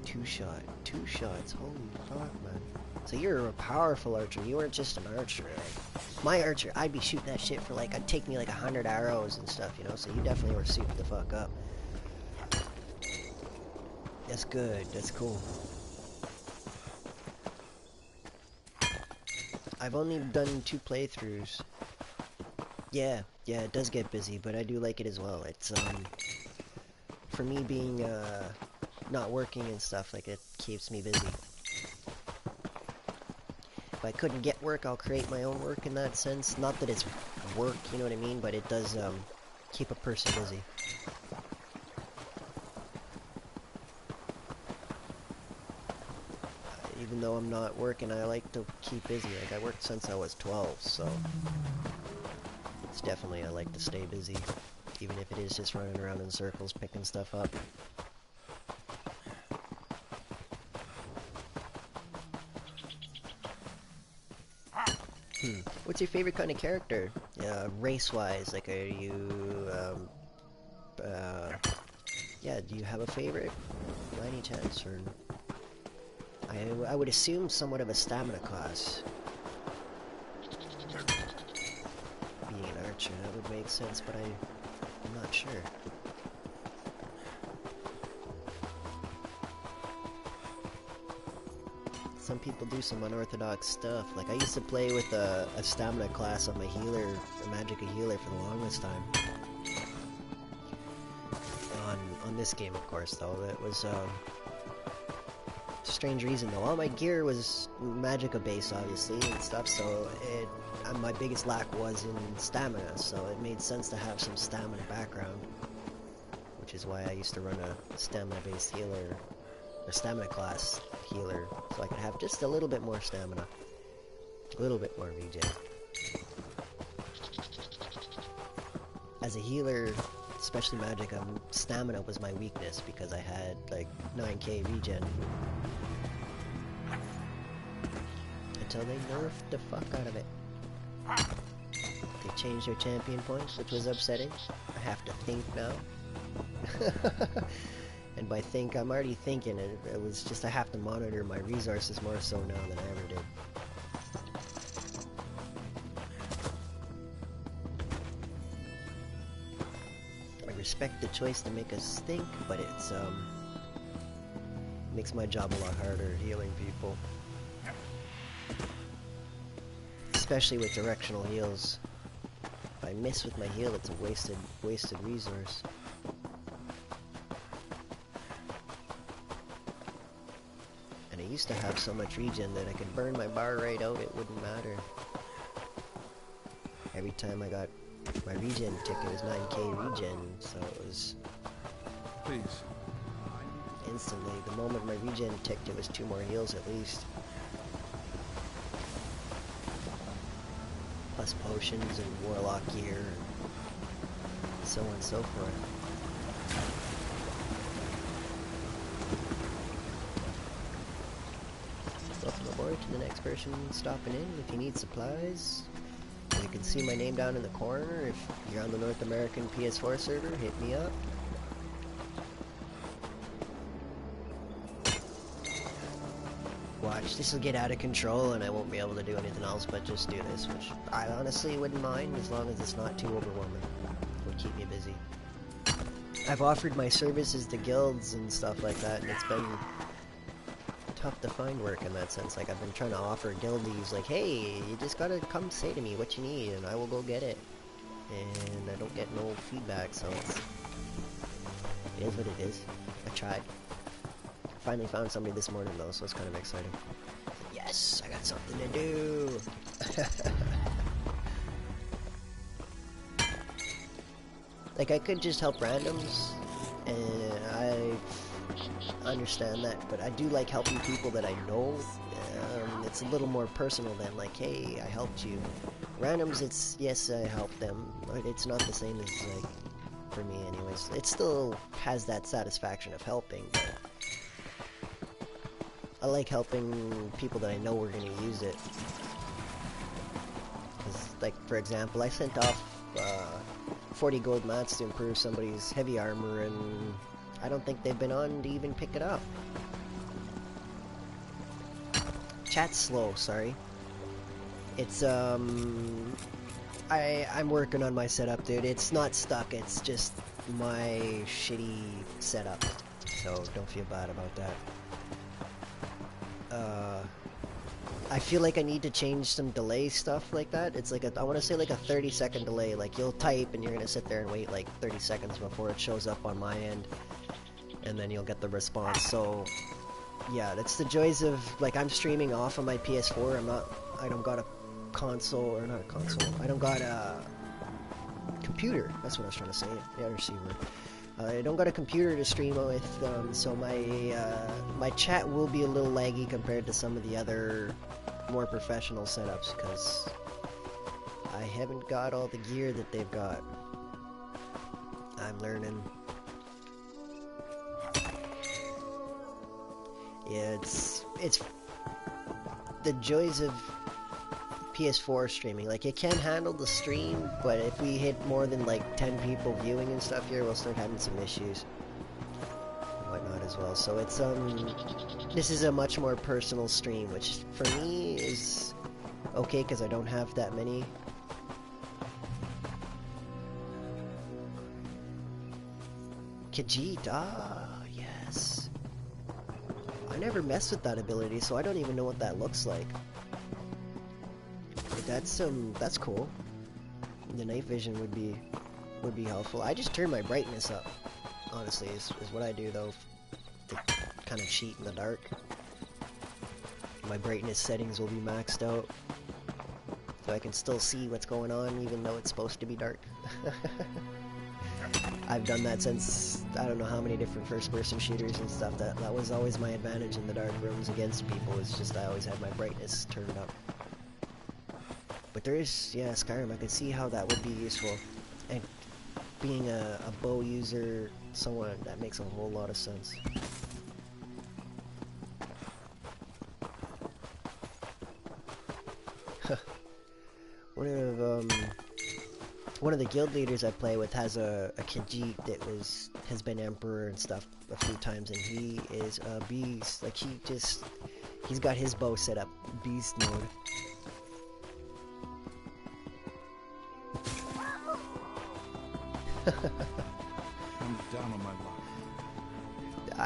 Two shots, holy fuck, man. So you're a powerful archer, you weren't just an archer. Like, my archer, I'd be shooting that shit for like, it'd take me like 100 arrows and stuff, you know, so you definitely were souped the fuck up. That's good, that's cool. I've only done 2 playthroughs. Yeah, yeah, it does get busy, but I do like it as well. It's, for me being, not working and stuff, like, it keeps me busy. If I couldn't get work, I'll create my own work in that sense. Not that it's work, you know what I mean, but it does, keep a person busy. Even though I'm not working, I like to keep busy. Like, I worked since I was 12, so it's definitely, I like to stay busy, even if it is just running around in circles picking stuff up. What's your favorite kind of character? Race-wise, like, are you, yeah, do you have a favorite by any chance, or... I would assume somewhat of a stamina class. Being an archer, that would make sense, but I'm not sure. Some people do some unorthodox stuff. Like, I used to play with a stamina class on my healer, a magica healer, for the longest time. On this game, of course, though. It was, strange reason, though. All my gear was magica based, obviously, and stuff, so my biggest lack was in stamina, so it made sense to have some stamina background. Which is why I used to run a stamina-based healer, a stamina class healer, so I could have just a little bit more stamina. A little bit more regen. As a healer, especially magic, stamina was my weakness because I had like 9k regen. Until they nerfed the fuck out of it. They changed their champion points, which was upsetting. I have to think now. And by think, I'm already thinking it was just I have to monitor my resources more so now than I ever did. I respect the choice to make us think, but it's makes my job a lot harder healing people. Especially with directional heals. If I miss with my heal, it's a wasted resource. And I used to have so much regen that I could burn my bar right out, it wouldn't matter. Every time I got my regen tick, it was 9k regen, so it was... Please. Instantly, the moment my regen ticked, it was 2 more heals at least. Plus potions and warlock gear, and so on and so forth. Welcome aboard to the next person stopping in. If you need supplies, you can see my name down in the corner. If you're on the North American PS4 server, hit me up. Watch, this will get out of control and I won't be able to do anything else but just do this, which I honestly wouldn't mind as long as it's not too overwhelming. It would keep me busy. I've offered my services to guilds and stuff like that, and it's been tough to find work in that sense. Like, I've been trying to offer guildies, like, hey, you just gotta come say to me what you need and I will go get it. And I don't get no feedback, so it is what it is. I tried. Finally found somebody this morning though, so it's kind of exciting. Yes, I got something to do. Like, I could just help randoms, and I understand that, but I do like helping people that I know. It's a little more personal than like, hey, I helped you. Randoms, it's, yes, I helped them, but it's not the same as, like, for me anyways. It still has that satisfaction of helping, but I like helping people that I know are going to use it. 'Cause, like, for example, I sent off 40 gold mats to improve somebody's heavy armor, and I don't think they've been on to even pick it up. Chat's slow, sorry. It's, I'm working on my setup, dude. It's not stuck, it's just my shitty setup. So don't feel bad about that. I feel like I need to change some delay stuff like that. It's like I want to say like a 30-second delay. Like you'll type and you're gonna sit there and wait like 30 seconds before it shows up on my end, and then you'll get the response. So yeah, that's the joys of like I'm streaming off of my PS4. I don't got a console, or not a console. I don't got a computer. That's what I was trying to say. The other C word. I don't got a computer to stream with, so my chat will be a little laggy compared to some of the other more professional setups, because I haven't got all the gear that they've got. I'm learning. Yeah, it's the joys of PS4 streaming. Like, it can handle the stream, but if we hit more than like 10 people viewing and stuff here, we'll start having some issues and whatnot as well. So it's this is a much more personal stream, which for me is okay because I don't have that many. Khajiit, yes. I never messed with that ability, so I don't even know what that looks like. That's cool. The night vision would be helpful. I just turn my brightness up, honestly, is what I do though, to kind of cheat in the dark. My brightness settings will be maxed out, so I can still see what's going on even though it's supposed to be dark. I've done that since I don't know how many different first-person shooters and stuff. That was always my advantage in the dark rooms against people. It's just I always had my brightness turned up. But there is, yeah, Skyrim, I could see how that would be useful. And being a bow user, someone, that makes a whole lot of sense. One of the guild leaders I play with has a Khajiit that has been emperor and stuff a few times, and he is a beast. Like, he's got his bow set up beast mode. I'm down on my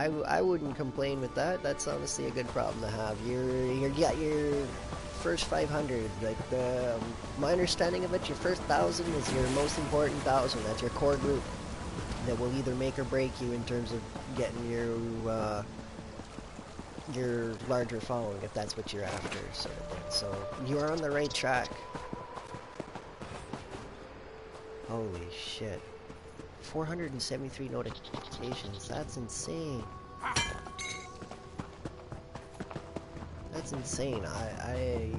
luck. I wouldn't complain with that. That's honestly a good problem to have. You got your first 500. Like my understanding of it, your first 1,000 is your most important 1,000. That's your core group that will either make or break you in terms of getting your larger following, if that's what you're after, sort of thing. So you are on the right track. Holy shit. 473 notifications. That's insane. That's insane. I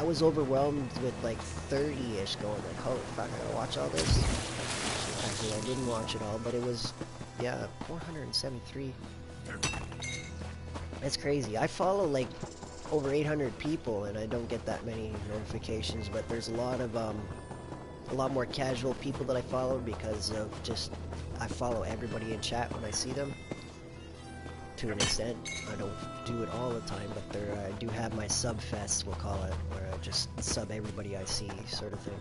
was overwhelmed with like 30-ish going like, holy fuck, I gotta watch all this. Actually, I didn't watch it all, but it was, yeah, 473. That's crazy. I follow like over 800 people and I don't get that many notifications, but there's a lot more casual people that I follow because of just, I follow everybody in chat when I see them. To an extent, I don't do it all the time, but I do have my sub fest, we'll call it, where I just sub everybody I see, sort of thing.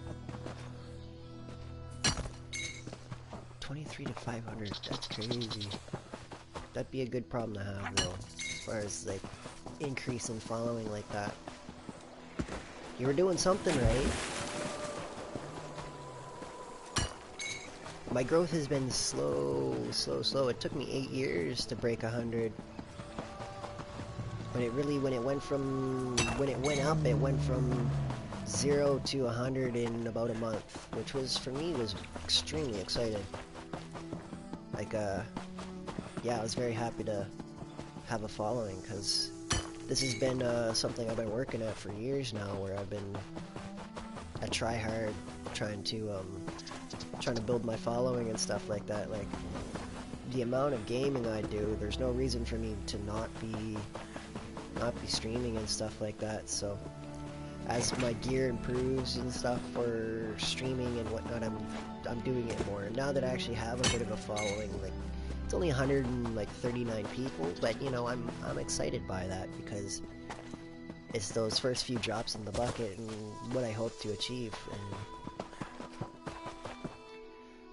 23 to 500, that's crazy. That'd be a good problem to have, though, as far as, like, increase in following like that. You were doing something right. My growth has been slow. It took me 8 years to break 100. But when it went up, it went from 0 to 100 in about a month, which was, for me, was extremely exciting. Like, yeah, I was very happy to have a following, because this has been something I've been working at for years now, where I've been a try-hard trying to build my following and stuff like that. Like, the amount of gaming I do, there's no reason for me to not be streaming and stuff like that. So as my gear improves and stuff for streaming and whatnot, I'm doing it more. And now that I actually have a bit of a following, like, it's only 139 people, but you know, I'm excited by that because it's those first few drops in the bucket and what I hope to achieve.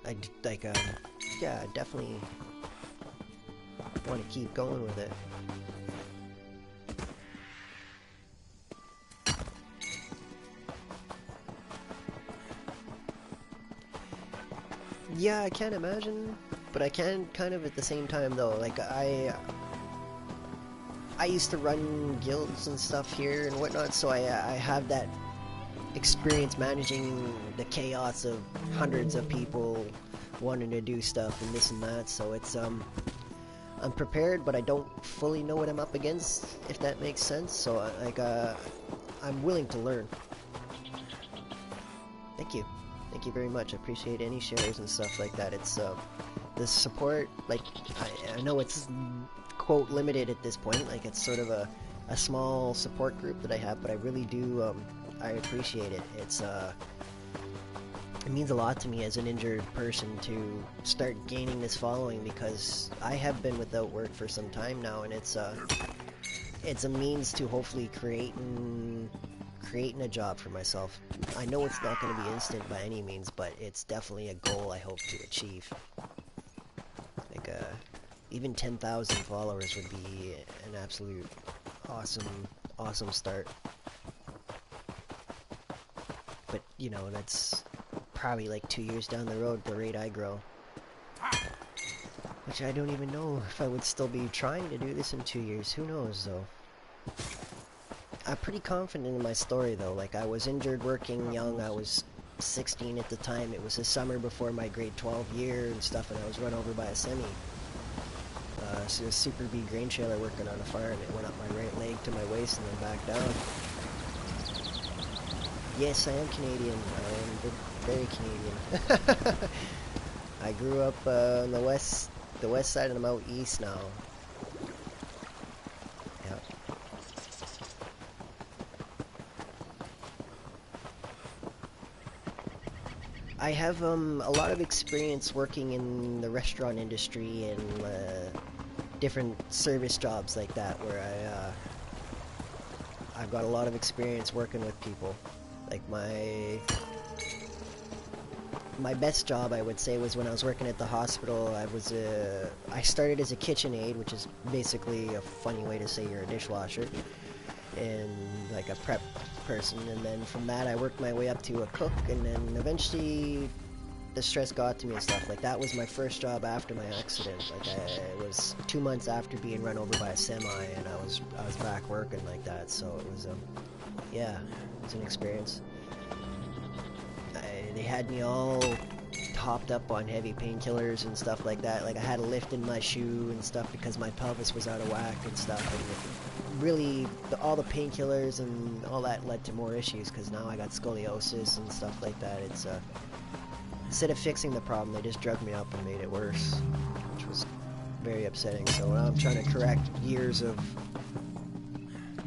And yeah, I definitely want to keep going with it. Yeah, I can't imagine, but I can kind of at the same time though. Like I used to run guilds and stuff here and whatnot, so I have that experience managing the chaos of hundreds of people wanting to do stuff and this and that. So it's I'm prepared, but I don't fully know what I'm up against, if that makes sense. So I'm willing to learn. Thank you very much. I appreciate any shares and stuff like that. It's the support. Like I know it's quote limited at this point. Like it's sort of a small support group that I have, but I really do I appreciate it. It's it means a lot to me as an injured person to start gaining this following, because I have been without work for some time now, and it's a means to hopefully creating a job for myself. I know it's not going to be instant by any means, but it's definitely a goal I hope to achieve. Like even 10,000 followers would be an absolute awesome start. But you know, that's probably like 2 years down the road, the rate I grow. Which I don't even know if I would still be trying to do this in 2 years. Who knows, though. I'm pretty confident in my story, though. Like, I was injured working young. I was 16 at the time. It was the summer before my grade 12 year and stuff, and I was run over by a semi. So a Super B grain trailer working on a farm. It went up my right leg to my waist and then back down. Yes, I am Canadian. I am very Canadian. I grew up on the west side, and I'm out east now. Yeah. I have a lot of experience working in the restaurant industry and different service jobs like that, where I've got a lot of experience working with people. Like my best job, I would say, was when I was working at the hospital. I started as a kitchen aide, which is basically a funny way to say you're a dishwasher, and like a prep person, and then from that I worked my way up to a cook, and then eventually the stress got to me and stuff. Like that was my first job after my accident. Like it was 2 months after being run over by a semi, and I was back working like that. So it was yeah, it was an experience. They had me all hopped up on heavy painkillers and stuff like that. Like I had a lift in my shoe and stuff because my pelvis was out of whack and stuff. And really, all the painkillers and all that led to more issues, because now I got scoliosis and stuff like that. It's instead of fixing the problem, they just drugged me up and made it worse, which was very upsetting. So now I'm trying to correct years of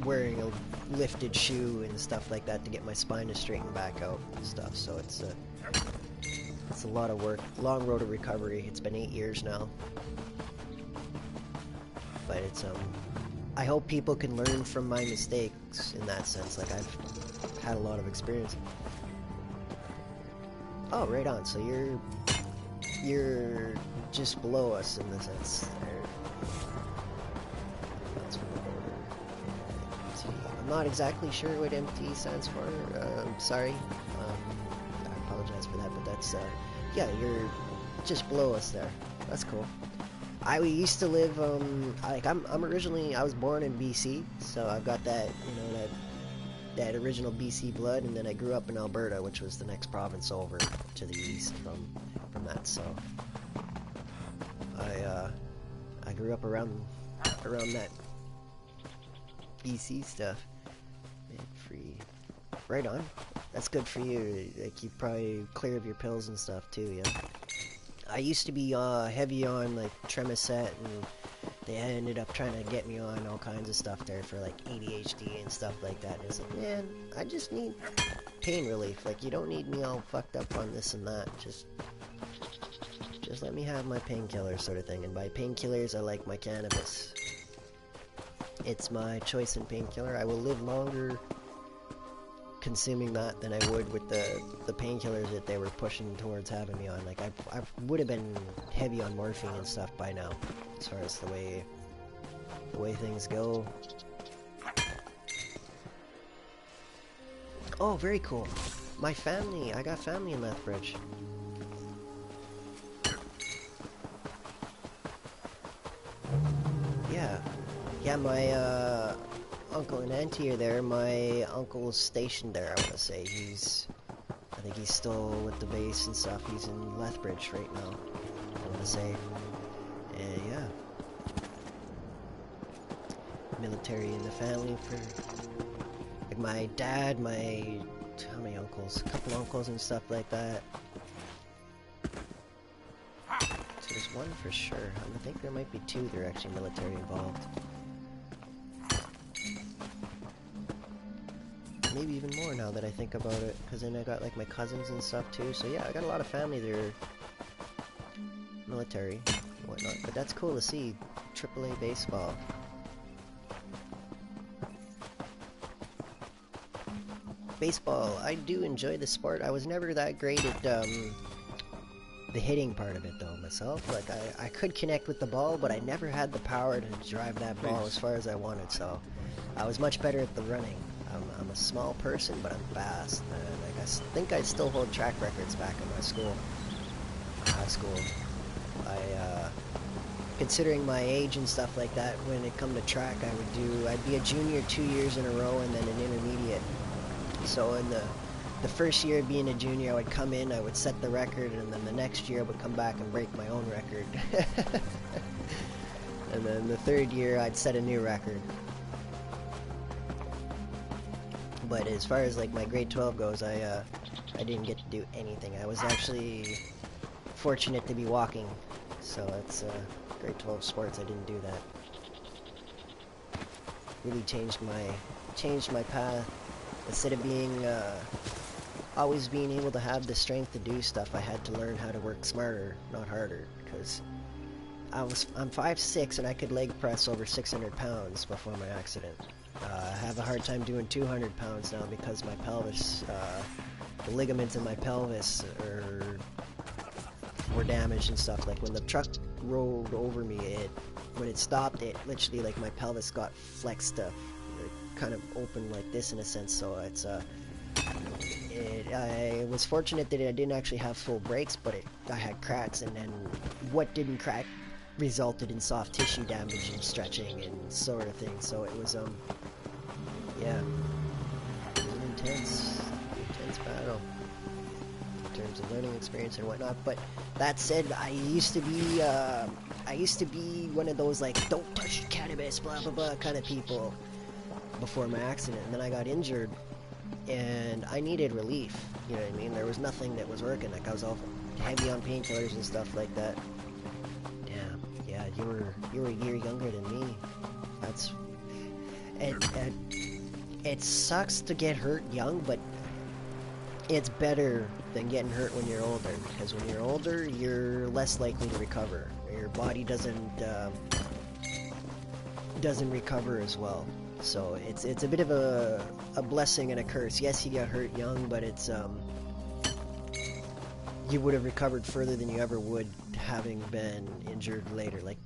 wearing a lifted shoe and stuff like that to get my spine to straighten back out and stuff. So it's a lot of work, long road of recovery. It's been 8 years now, but it's I hope people can learn from my mistakes in that sense. Like I've had a lot of experience. Oh, right on. So you're just below us in the sense. I'm not exactly sure what MT stands for. Sorry. I apologize for that, but that's yeah, you're just below us there. That's cool. I used to live like I'm originally, I was born in BC, so I've got that, you know, that original BC blood, and then I grew up in Alberta, which was the next province over to the east from that. So I grew up around that BC stuff. Free. Right on. That's good for you. Like, you probably clear of your pills and stuff too, yeah? I used to be heavy on like Tremacet, and they ended up trying to get me on all kinds of stuff there for like ADHD and stuff like that. And it's like, man, I just need pain relief. Like, you don't need me all fucked up on this and that. Just let me have my painkiller sort of thing. And by painkillers, I like my cannabis. It's my choice in painkiller. I will live longer consuming that than I would with the painkillers that they were pushing towards having me on. Like, I would have been heavy on morphine and stuff by now, as far as the way things go. Oh, very cool. My family, I got family in Lethbridge. Yeah, my uncle and auntie are there. My uncle's stationed there, I want to say. I think he's still with the base and stuff. He's in Lethbridge right now, I want to say. And yeah. Military in the family for... Like my dad, how many uncles? A couple uncles and stuff like that. So there's one for sure. I think there might be two that are actually military involved. Maybe even more now that I think about it, because then I got like my cousins and stuff too. So yeah, I got a lot of family that are military and whatnot. But that's cool to see. AAA baseball. Baseball, I do enjoy the sport. I was never that great at the hitting part of it though myself. Like I could connect with the ball, but I never had the power to drive that ball as far as I wanted. So I was much better at the running. I'm a small person, but I'm fast. Like I think I still hold track records back in my school, high school. Considering my age and stuff like that, when it come to track, I'd be a junior 2 years in a row and then an intermediate. So in the first year of being a junior, I would come in, I would set the record, and then the next year I would come back and break my own record. And then the third year, I'd set a new record. But as far as like my grade 12 goes, I didn't get to do anything. I was actually fortunate to be walking, so it's grade 12 sports. I didn't do that. Really changed my path. Instead of being always being able to have the strength to do stuff, I had to learn how to work smarter, not harder. Because I'm 5'6" and I could leg press over 600 pounds before my accident. I have a hard time doing 200 pounds now because my pelvis, the ligaments in my pelvis were damaged and stuff. Like when the truck rolled over me, when it stopped, it literally, like, my pelvis got flexed up, kind of open like this in a sense. So it's I was fortunate that I didn't actually have full breaks, but I had cracks, and then what didn't crack resulted in soft tissue damage and stretching and sort of thing. So it was yeah, it was an intense battle in terms of learning experience and whatnot. But that said, I used to be one of those, like, don't touch cannabis, blah blah blah kind of people before my accident. And then I got injured and I needed relief, you know what I mean? There was nothing that was working. Like, I was all heavy on painkillers and stuff like that. Damn, yeah, you were a year younger than me. That's it sucks to get hurt young, but it's better than getting hurt when you're older, because when you're older, you're less likely to recover. Your body doesn't recover as well. So it's a bit of a blessing and a curse. Yes, you got hurt young, but it's you would have recovered further than you ever would having been injured later. Like,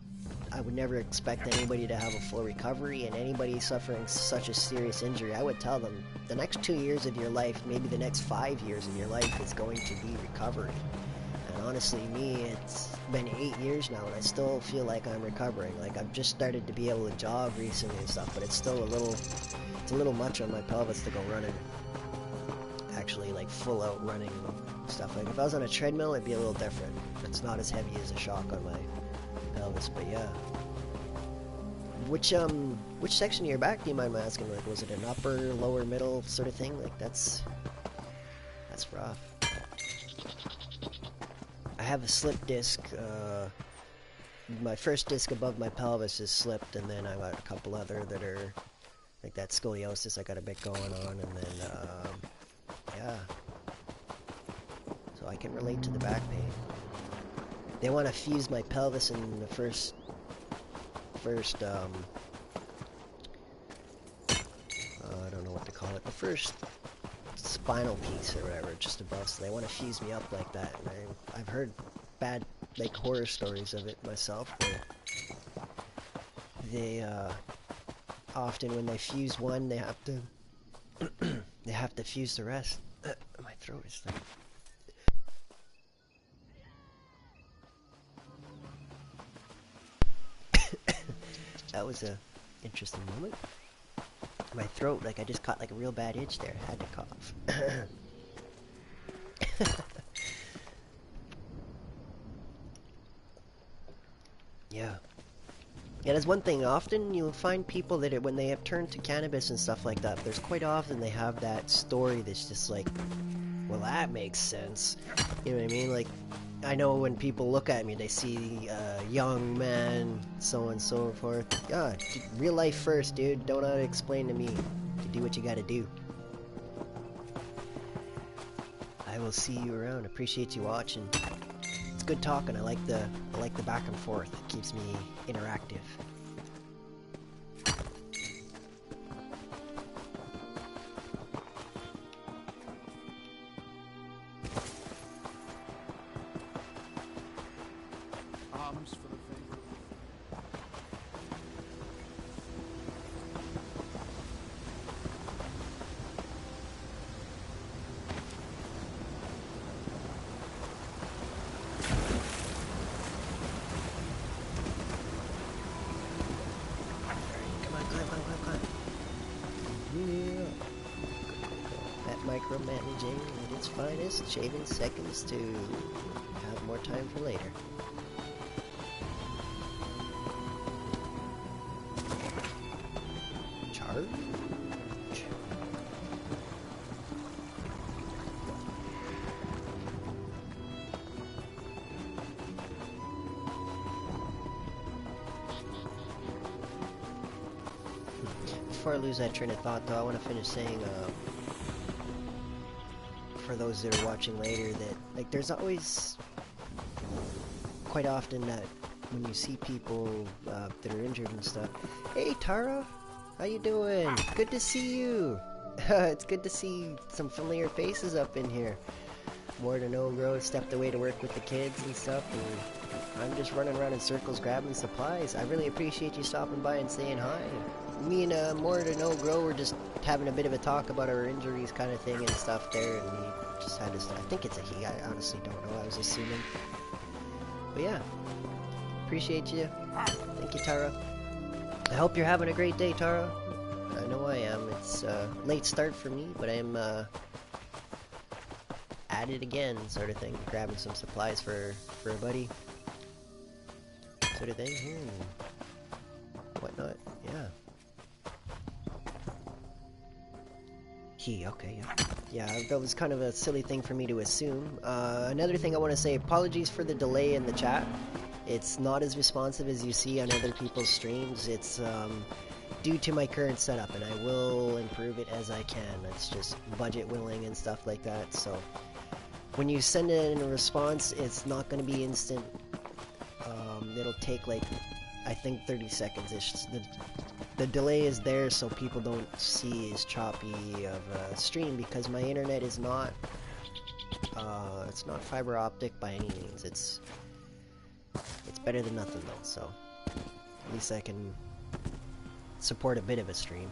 I would never expect anybody to have a full recovery, and anybody suffering such a serious injury, I would tell them the next 2 years of your life, maybe the next 5 years of your life, is going to be recovery. And honestly, me, it's been 8 years now, and I still feel like I'm recovering. Like, I've just started to be able to jog recently and stuff, but it's still it's a little much on my pelvis to go running. Actually, like, full out running stuff. Like, if I was on a treadmill, it'd be a little different. It's not as heavy as a shock on my pelvis, but yeah. Which section of your back, do you mind my asking? Like, was it an upper, lower, middle sort of thing? Like, that's rough. I have a slip disc. My first disc above my pelvis is slipped, and then I got a couple other that are like that scoliosis I got a bit going on, and then yeah. So I can relate to the back pain. They want to fuse my pelvis in the first I don't know what to call it, the first spinal piece or whatever, just above. So they want to fuse me up like that, and I've heard bad, like, horror stories of it myself, where they often, when they fuse one, they have to they have to fuse the rest. My throat is like... That was a interesting moment. My throat, like I just caught like a real bad itch there. I had to cough. Yeah. Yeah, that's one thing. Often you'll find people that when they have turned to cannabis and stuff like that, there's quite often they have that story that's just like, well, that makes sense. You know what I mean? Like, I know when people look at me, they see a young man, so on and so forth. Yeah, real life first, dude. Don't have to explain to me. You do what you gotta do. I will see you around. Appreciate you watching. It's good talking. I like the back and forth. It keeps me interactive. Arms for the favor. Micromanaging at its finest, shaving seconds to have more time for later. Charge. Before I lose that train of thought, though, I want to finish saying, for those that are watching later, that like there's always quite often that when you see people that are injured and stuff, hey Tara, how you doing? Good to see you. It's good to see some familiar faces up in here. More to know, Grow stepped away to work with the kids and stuff, and I'm just running around in circles grabbing supplies. I really appreciate you stopping by and saying hi. Me and More to Know Grow were just having a bit of a talk about our injuries kind of thing and stuff there, and he just had to, I think it's a he, I honestly don't know, I was assuming. But yeah, appreciate you. Thank you, Tara. I hope you're having a great day, Tara. I know I am. It's a late start for me, but I'm at it again, sort of thing. Grabbing some supplies for a buddy, sort of thing here and whatnot. Yeah. Okay, yeah, that was kind of a silly thing for me to assume. Another thing I want to say, apologies for the delay in the chat. It's not as responsive as you see on other people's streams. It's due to my current setup, and I will improve it as I can. It's just budget willing and stuff like that, so when you send in a response, it's not going to be instant. It'll take like, I think 30 seconds. It's just the delay is there so people don't see as choppy of a stream, because my internet is not it's not fiber optic by any means. It's better than nothing though, so at least I can support a bit of a stream.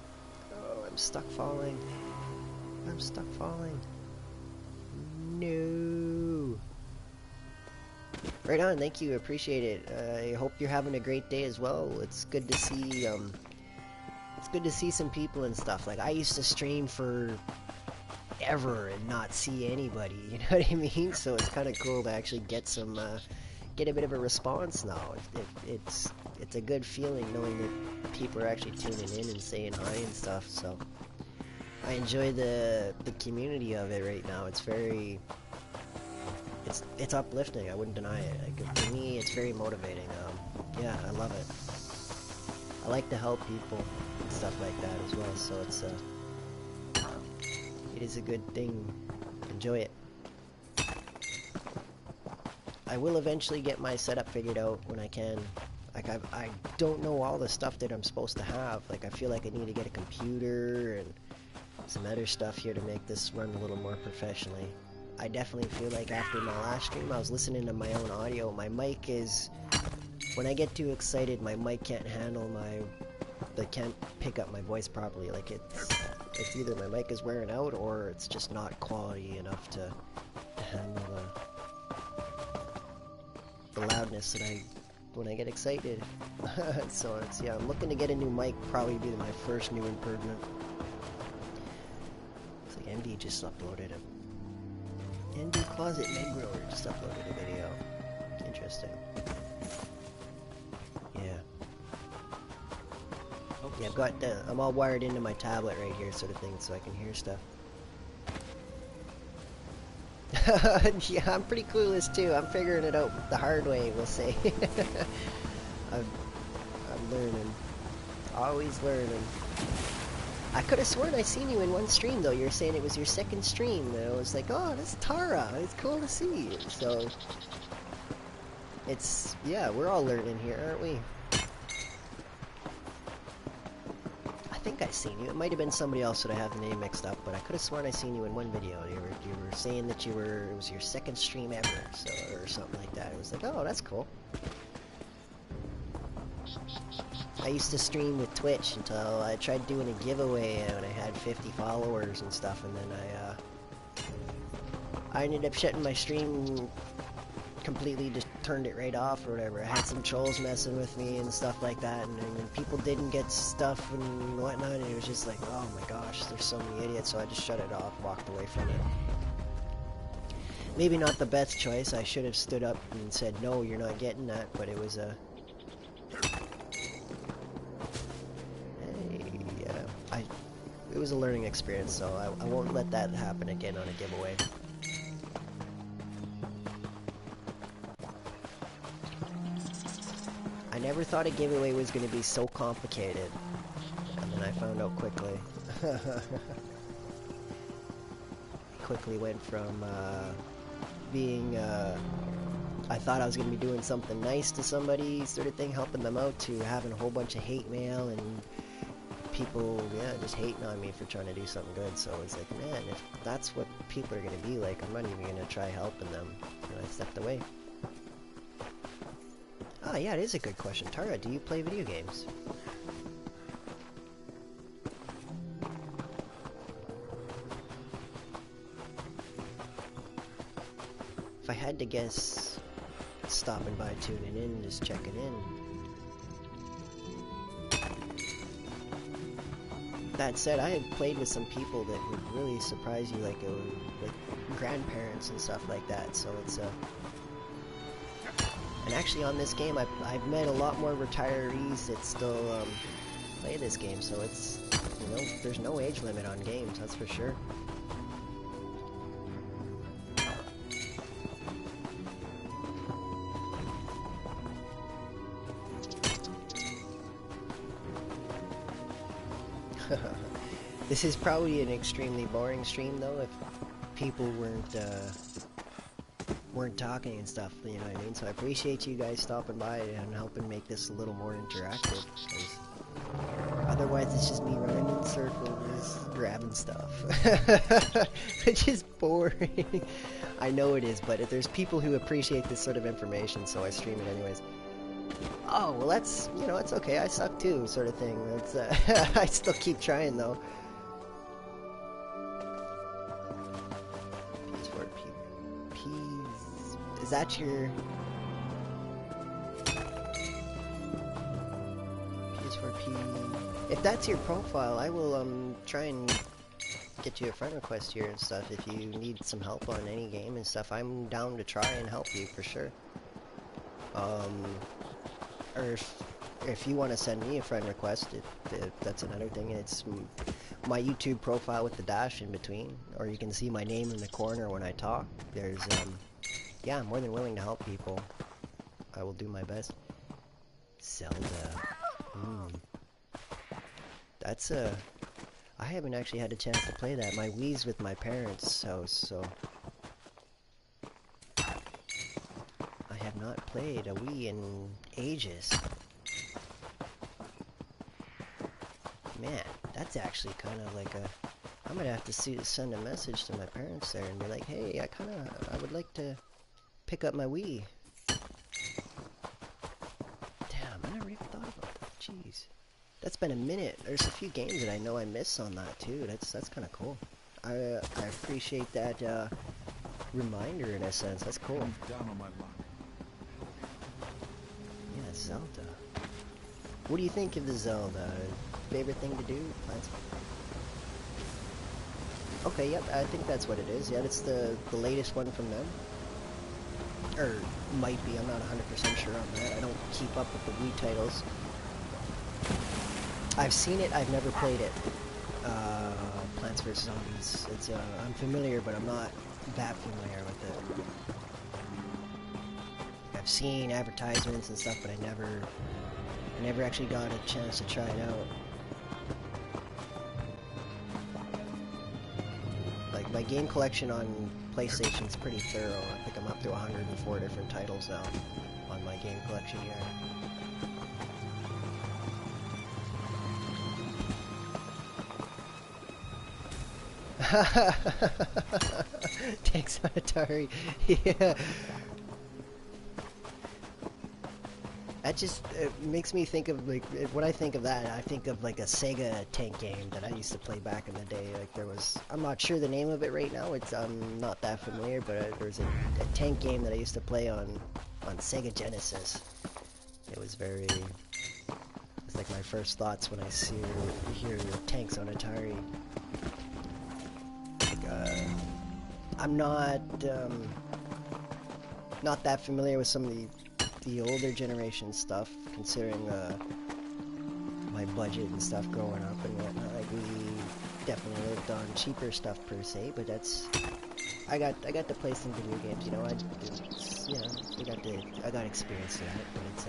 Oh, I'm stuck falling. I'm stuck falling. No. Right on, thank you, appreciate it. I hope you're having a great day as well. It's good to see some people and stuff. Like, I used to stream for ever and not see anybody, you know what I mean? So it's kind of cool to actually get some get a bit of a response now. It's a good feeling knowing that people are actually tuning in and saying hi and stuff. So I enjoy the community of it right now. It's very it's uplifting. I wouldn't deny it. Like, for me, it's very motivating. Yeah, I love it. I like to help people and stuff like that as well. So it is a good thing. Enjoy it. I will eventually get my setup figured out when I can. Like, I don't know all the stuff that I'm supposed to have. Like, I feel like I need to get a computer and some other stuff here to make this run a little more professionally. I definitely feel like after my last stream, I was listening to my own audio. My mic is... When I get too excited, my mic can't handle can't pick up my voice properly. Like, it's either my mic is wearing out or it's just not quality enough to handle the loudness that I when I get excited. So it's, yeah, I'm looking to get a new mic, probably be my first new improvement. Looks like MD just uploaded a ND Closet Meg Grower just uploaded a video. Interesting. Yeah. Yeah, I've got I'm all wired into my tablet right here, sort of thing, so I can hear stuff. Yeah, I'm pretty clueless too. I'm figuring it out the hard way, we'll say. I'm learning. Always learning. I could have sworn I seen you in one stream though. You were saying it was your second stream, and I was like, oh, that's Tara. It's cool to see you. So it's, yeah, we're all learning here, aren't we? I think I seen you. It might have been somebody else that I have the name mixed up, but I could have sworn I seen you in one video. You were saying that it was your second stream ever, so, or something like that. It was like, oh, that's cool. I used to stream with Twitch until I tried doing a giveaway and I had 50 followers and stuff, and then I ended up shutting my stream completely, just turned it right off or whatever. I had some trolls messing with me and stuff like that, and people didn't get stuff and whatnot, and it was just like, oh my gosh, there's so many idiots, so I just shut it off, walked away from it. Maybe not the best choice. I should have stood up and said, no, you're not getting that, but it was a... It was a learning experience, so I won't let that happen again on a giveaway. I never thought a giveaway was going to be so complicated, and then I found out quickly. Quickly went from being, I thought I was going to be doing something nice to somebody, sort of thing, helping them out, to having a whole bunch of hate mail and people, yeah, just hating on me for trying to do something good. So it's like, man, if that's what people are going to be like, I'm not even going to try helping them. And I stepped away. Ah, yeah, it is a good question. Tara, do you play video games? If I had to guess, stopping by, tuning in, just checking in. That said, I have played with some people that would really surprise you, like grandparents and stuff like that. So it's and actually on this game, I've met a lot more retirees that still play this game. So it's, you know, there's no age limit on games, that's for sure. This is probably an extremely boring stream though, if people weren't talking and stuff, you know what I mean? So I appreciate you guys stopping by and helping make this a little more interactive. Otherwise it's just me running in circles, grabbing stuff. Which is boring. I know it is, but there's people who appreciate this sort of information, so I stream it anyways. Oh, well that's, you know, it's okay, I suck too, sort of thing. It's, I still keep trying though. Is that your... PS4P... If that's your profile, I will try and get you a friend request here and stuff. If you need some help on any game and stuff, I'm down to try and help you for sure. Or if you want to send me a friend request, that's another thing. It's my YouTube profile with the dash in between, or you can see my name in the corner when I talk. There's yeah, I'm more than willing to help people. I will do my best. Zelda. That's I haven't actually had a chance to play that. My Wii's with my parents' house, so I have not played a Wii in ages. Man, that's actually kind of like a... I'm gonna have to send a message to my parents there and be like, hey, I would like to pick up my Wii. Damn, I never even thought about that. Jeez. That's been a minute. There's a few games that I know I miss on that too. That's kind of cool. I appreciate that reminder in a sense. That's cool. Down on my luck. Yeah, Zelda. What do you think of the Zelda? Favorite thing to do? Plants? Okay, yep, I think that's what it is. Yeah, it's the latest one from them. Or might be, I'm not 100% sure on that. I don't keep up with the Wii titles. I've seen it, I've never played it. Plants vs. Zombies. It's I'm familiar, but I'm not that familiar with it. I've seen advertisements and stuff, but I never actually got a chance to try it out. Like, my game collection on PlayStation is pretty thorough. I think I'm up to 104 different titles now on my game collection here. Tanks on Atari. Yeah. That just makes me think of, like, when I think of that, I think of like a Sega tank game that I used to play back in the day. Like, there was, I'm not sure the name of it right now, it's not that familiar, but there was a tank game that I used to play on Sega Genesis. It was it's like my first thoughts when I hear Tanks on Atari. I'm not that familiar with some of the older generation stuff, considering my budget and stuff growing up and whatnot. Like, we definitely lived on cheaper stuff per se, but that's I got to play some video games. You know, I got experience in it, but it's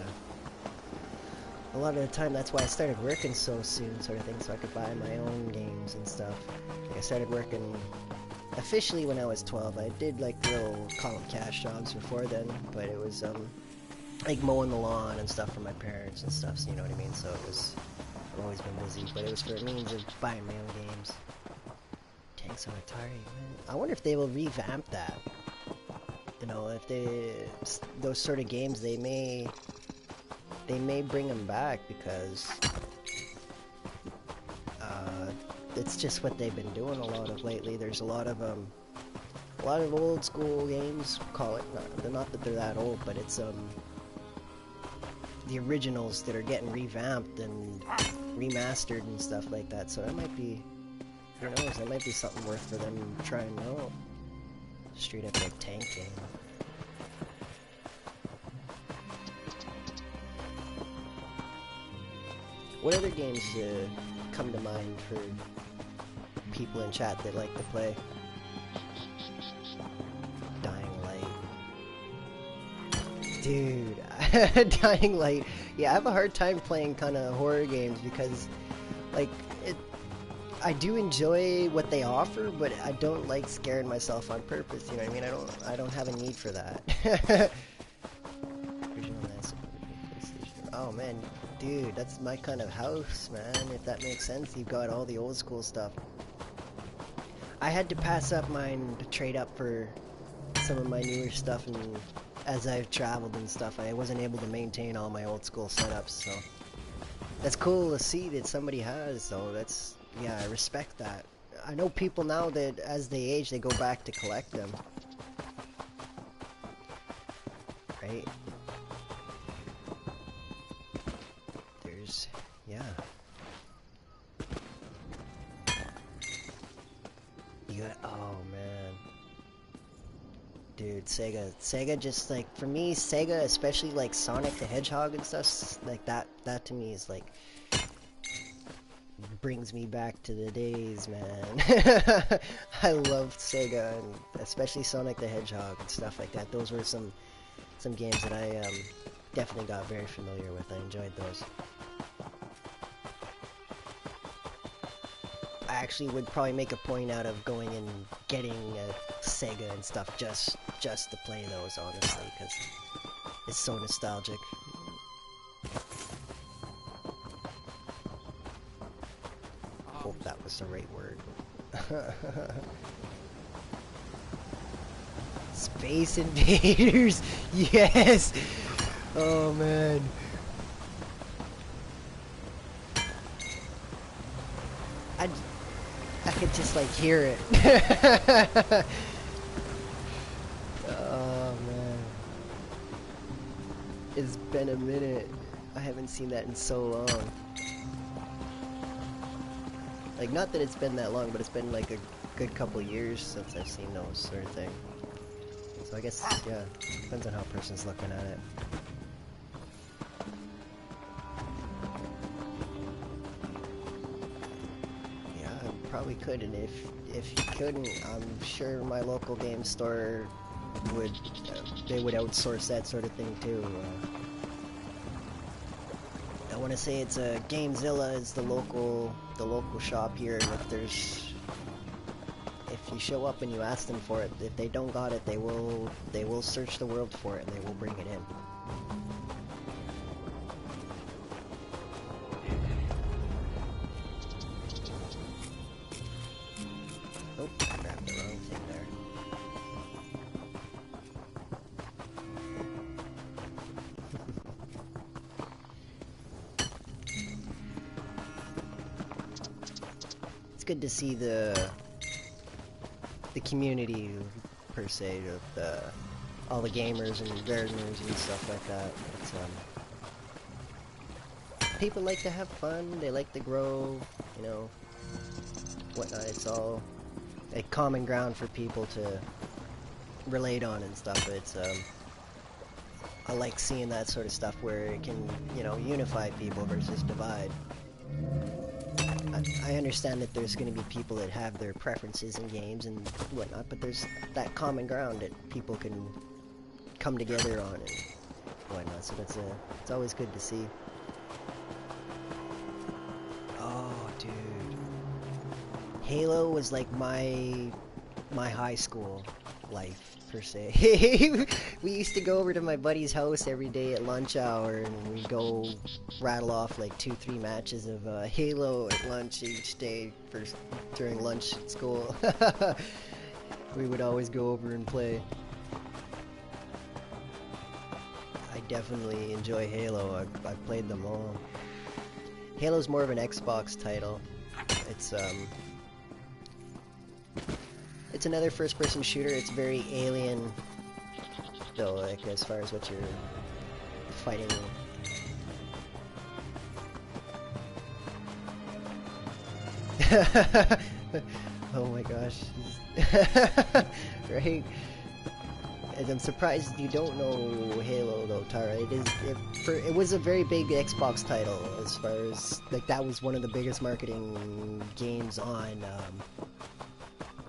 a lot of the time that's why I started working so soon, sort of thing, so I could buy my own games and stuff. Like, I started working officially when I was 12. I did like little column cash jobs before then, but it was like mowing the lawn and stuff for my parents and stuff, so you know what I mean? So I've always been busy, but it was for a means of buying my own games. Tanks on Atari, man. I wonder if they will revamp that. You know, if those sort of games, they may bring them back, because it's just what they've been doing a lot of lately. There's a lot of old school games, call it, not that they're that old, but it's the originals that are getting revamped and remastered and stuff like that. So that might be, who knows, that might be something worth for them trying out. Straight up like tank game. What other games come to mind for people in chat that like to play? Dying Light. Dude, Dying Light. Yeah, I have a hard time playing kind of horror games because, like, I do enjoy what they offer, but I don't like scaring myself on purpose, you know what I mean? I don't have a need for that. Oh man, dude, that's my kind of house, man, if that makes sense. You've got all the old school stuff. I had to pass up mine to trade up for some of my newer stuff, and as I've traveled and stuff, I wasn't able to maintain all my old school setups, so that's cool to see that somebody has, though. That's, yeah, I respect that. I know people now that as they age, they go back to collect them. Right? There's, yeah. You got, oh man. Dude, Sega just, like, for me, Sega, especially like Sonic the Hedgehog and stuff, like that to me is like, brings me back to the days, man. I loved Sega, and especially Sonic the Hedgehog and stuff like that. Those were some games that I definitely got very familiar with. I enjoyed those. I actually would probably make a point out of going and getting a Sega and stuff just to play those, honestly, because it's so nostalgic. Hope that was the right word. Space Invaders! Yes! Oh man. I could just like hear it. Oh man. It's been a minute. I haven't seen that in so long. Like, not that it's been that long, but it's been like a good couple years since I've seen those sort of thing. So I guess, yeah, depends on how a person's looking at it. Yeah, I probably could, and if you couldn't, I'm sure my local game store would, they would outsource that sort of thing too. I want to say it's a Gamezilla is the local shop here, and if you show up and you ask them for it, if they don't got it, they will search the world for it and they will bring it in. Oh, I grabbed the wrong thing there. It's good to see the community per se of all the gamers and gardeners and stuff like that. It's, people like to have fun, they like to grow, you know, whatnot. It's all a common ground for people to relate on and stuff. It's I like seeing that sort of stuff where it can, you know, unify people versus divide. I understand that there's going to be people that have their preferences in games and whatnot, but there's that common ground that people can come together on and whatnot, so it's always good to see. Oh, dude. Halo was like my high school life, per se. We used to go over to my buddy's house every day at lunch hour, and we'd go rattle off like 2-3 matches of Halo at lunch each day during lunch at school. We would always go over and play. I definitely enjoy Halo. I've played them all. Halo's more of an Xbox title. It's another first-person shooter. It's very alien, though, like as far as what you're fighting. Oh my gosh. Right? And I'm surprised you don't know Halo though, Tara. It was a very big Xbox title, as far as like that was one of the biggest marketing games on.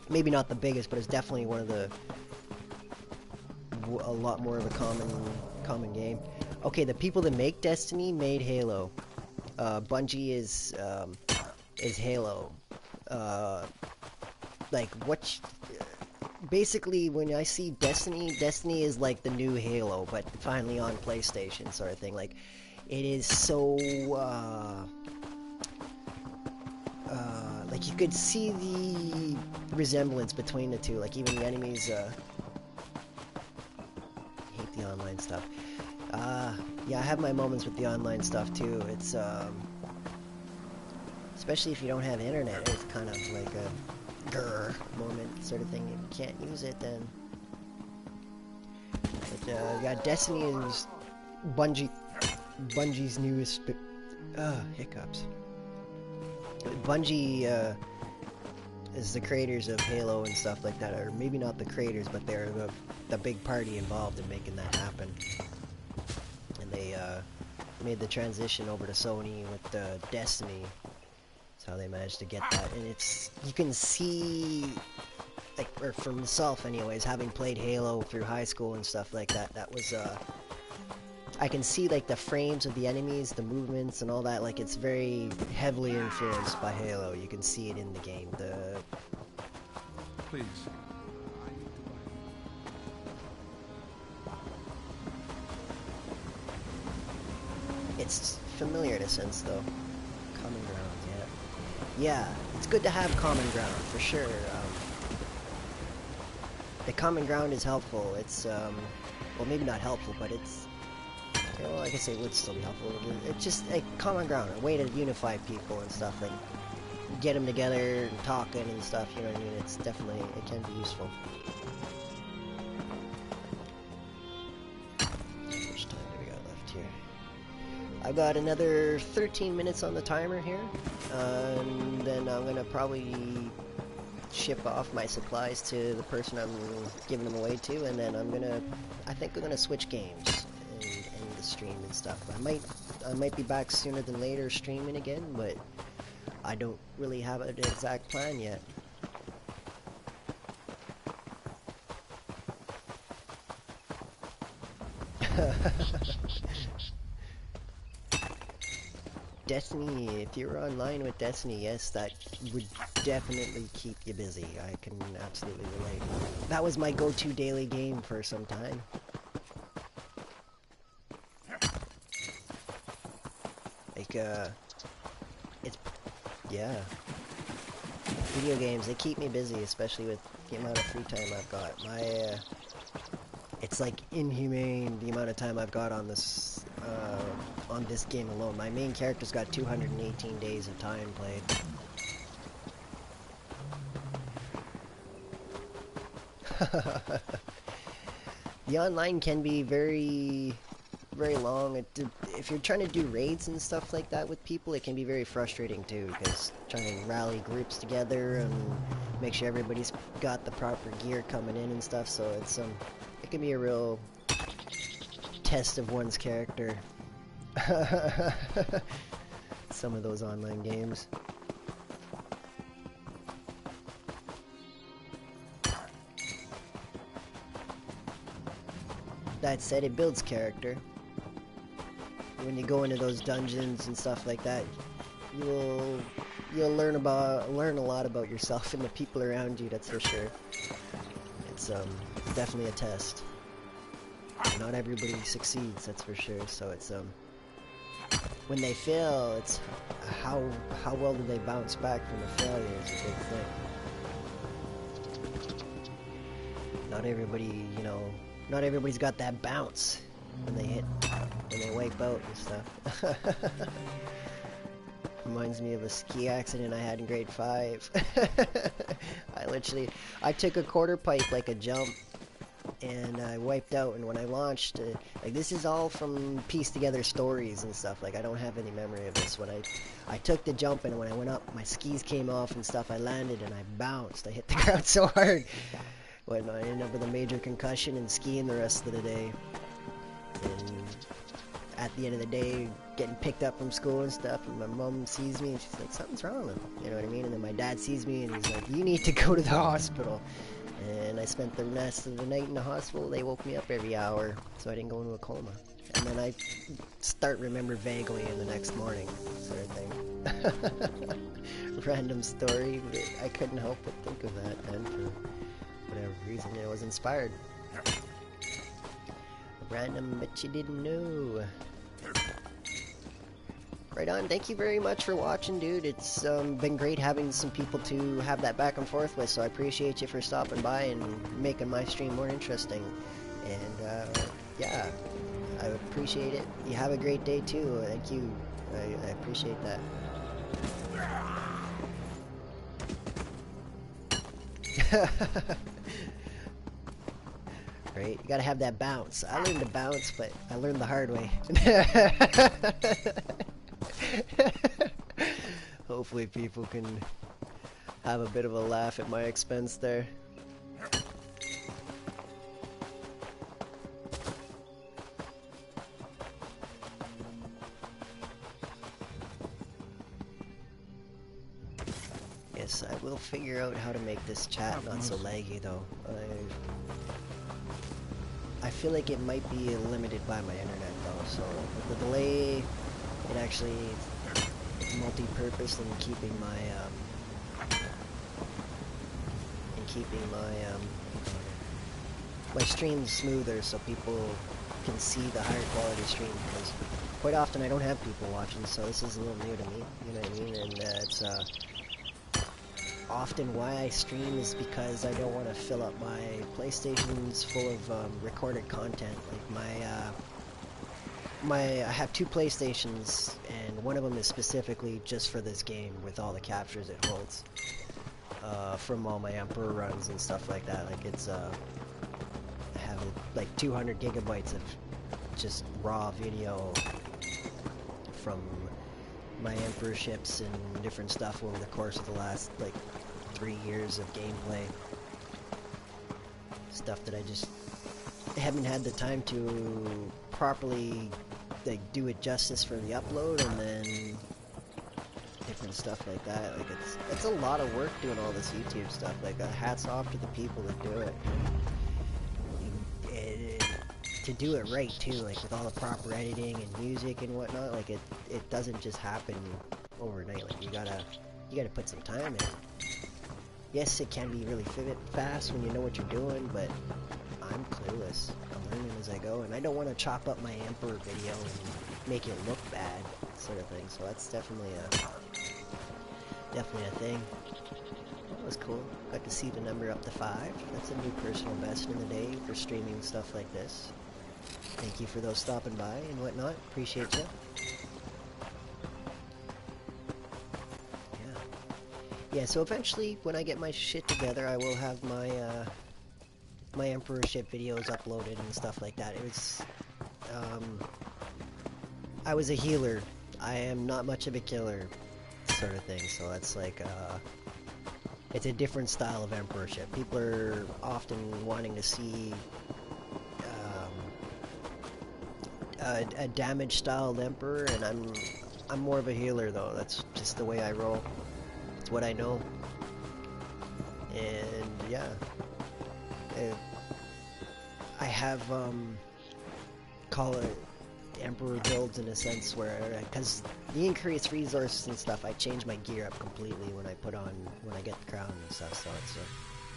Maybe not the biggest, but it's definitely one of a lot more of a common game. Okay, the people that make Destiny made Halo. Bungie is Halo. Like basically when I see Destiny is like the new Halo, but finally on PlayStation sort of thing. Like, it is so like you could see the resemblance between the two. Like even the enemies. I hate the online stuff. Yeah, I have my moments with the online stuff too. It's especially if you don't have internet, it's kind of like a grr moment sort of thing. If you can't use it, then. But yeah, Destiny is Bungie's newest. Hiccups. Bungie is the creators of Halo and stuff like that, or maybe not the creators, but they're the big party involved in making that happen. And they made the transition over to Sony with Destiny. That's how they managed to get that, and you can see, like, or for myself anyways, having played Halo through high school and stuff like that, that was I can see like the frames of the enemies, the movements and all that. Like, it's very heavily influenced by Halo. You can see it in the game. Please. It's familiar in a sense, though. Common ground, yeah. Yeah, it's good to have common ground, for sure. The common ground is helpful. It's, well, maybe not helpful, but it's... Well, I guess it would still be helpful. It's just a common ground, a way to unify people and stuff, like get them together and talking and stuff, you know what I mean? It's definitely, it can be useful. How much time do we got left here? I got another 13 minutes on the timer here, and then I'm gonna probably ship off my supplies to the person I'm giving them away to, and then I think I'm gonna switch games and end the stream and stuff. I might be back sooner than later streaming again, but I don't really have an exact plan yet. Destiny, if you're online with Destiny, yes, that would definitely keep you busy. I can absolutely relate. That was my go-to daily game for some time. Like, yeah. Video games, they keep me busy, especially with the amount of free time I've got. It's like inhumane the amount of time I've got on this game alone. My main character's got 218 days of time played. The online can be very, very long. If you're trying to do raids and stuff like that with people, it can be very frustrating too, because trying to rally groups together and make sure everybody's got the proper gear coming in and stuff, so it can be a real test of one's character. Some of those online games. That said, it builds character. When you go into those dungeons and stuff like that, you'll learn a lot about yourself and the people around you, that's for sure. It's definitely a test. Not everybody succeeds, that's for sure. So it's when they fail, it's how well do they bounce back from a failure is a big thing. Not everybody's got that bounce when they wipe out and stuff. Reminds me of a ski accident I had in grade 5. I took a quarter pipe like a jump, and I wiped out, and when I launched, like, this is all from pieced together stories and stuff, like, I don't have any memory of this. When I took the jump, and when I went up, my skis came off and stuff, I landed, and I bounced. I hit the ground so hard. When I ended up with a major concussion and skiing the rest of the day. And at the end of the day, getting picked up from school and stuff, and my mom sees me, and she's like, something's wrong with him, you know what I mean? And then my dad sees me, and he's like, you need to go to the hospital. And I spent the rest of the night in the hospital. They woke me up every hour, so I didn't go into a coma. And then I remember vaguely in the next morning, sort of thing. Random story, but I couldn't help but think of that, and for whatever reason, it was inspired. Random, but you didn't know. Right on, thank you very much for watching, dude. It's been great having some people to have that back and forth with, so I appreciate you for stopping by and making my stream more interesting. And, yeah, I appreciate it. You have a great day, too. Thank you. I appreciate that. Right? You gotta have that bounce. I learned to bounce, but I learned the hard way. Hopefully people can have a bit of a laugh at my expense there. Yes, I will figure out how to make this chat not so laggy though. I feel like it might be limited by my internet though, so with the delay, it actually is multi-purpose in keeping my streams smoother, so people can see the higher quality stream, because quite often I don't have people watching, so this is a little new to me, you know what I mean, and it's often why I stream is because I don't want to fill up my PlayStations full of recorded content. Like I have 2 PlayStations, and one of them is specifically just for this game with all the captures it holds from all my Emperor runs and stuff like that. Like it's I have like 200 gigabytes of just raw video from my emperorships and different stuff over the course of the last like 3 years of gameplay. Stuff that I just haven't had the time to properly like do it justice for the upload, and then different stuff like that. Like it's a lot of work doing all this YouTube stuff. Like hats off to the people that do it. To do it right too, like with all the proper editing and music and whatnot. Like it doesn't just happen overnight. Like you gotta put some time in. Yes, it can be really fast when you know what you're doing, but I'm clueless. I'm learning as I go, and I don't want to chop up my Emperor video and make it look bad, sort of thing. So that's definitely a thing. That was cool. Got to see the number up to 5. That's a new personal best in the day for streaming stuff like this. Thank you for those stopping by and whatnot. Appreciate you. Yeah, so eventually, when I get my shit together, I will have my my emperorship videos uploaded and stuff like that. It was, I was a healer. I am not much of a killer, sort of thing. So that's like, it's a different style of emperorship. People are often wanting to see a damage-styled emperor, and I'm more of a healer though. That's just the way I roll. It's what I know. And yeah, I have call it emperor builds in a sense where, because the increased resources and stuff, I change my gear up completely when I get the crown and stuff. So it's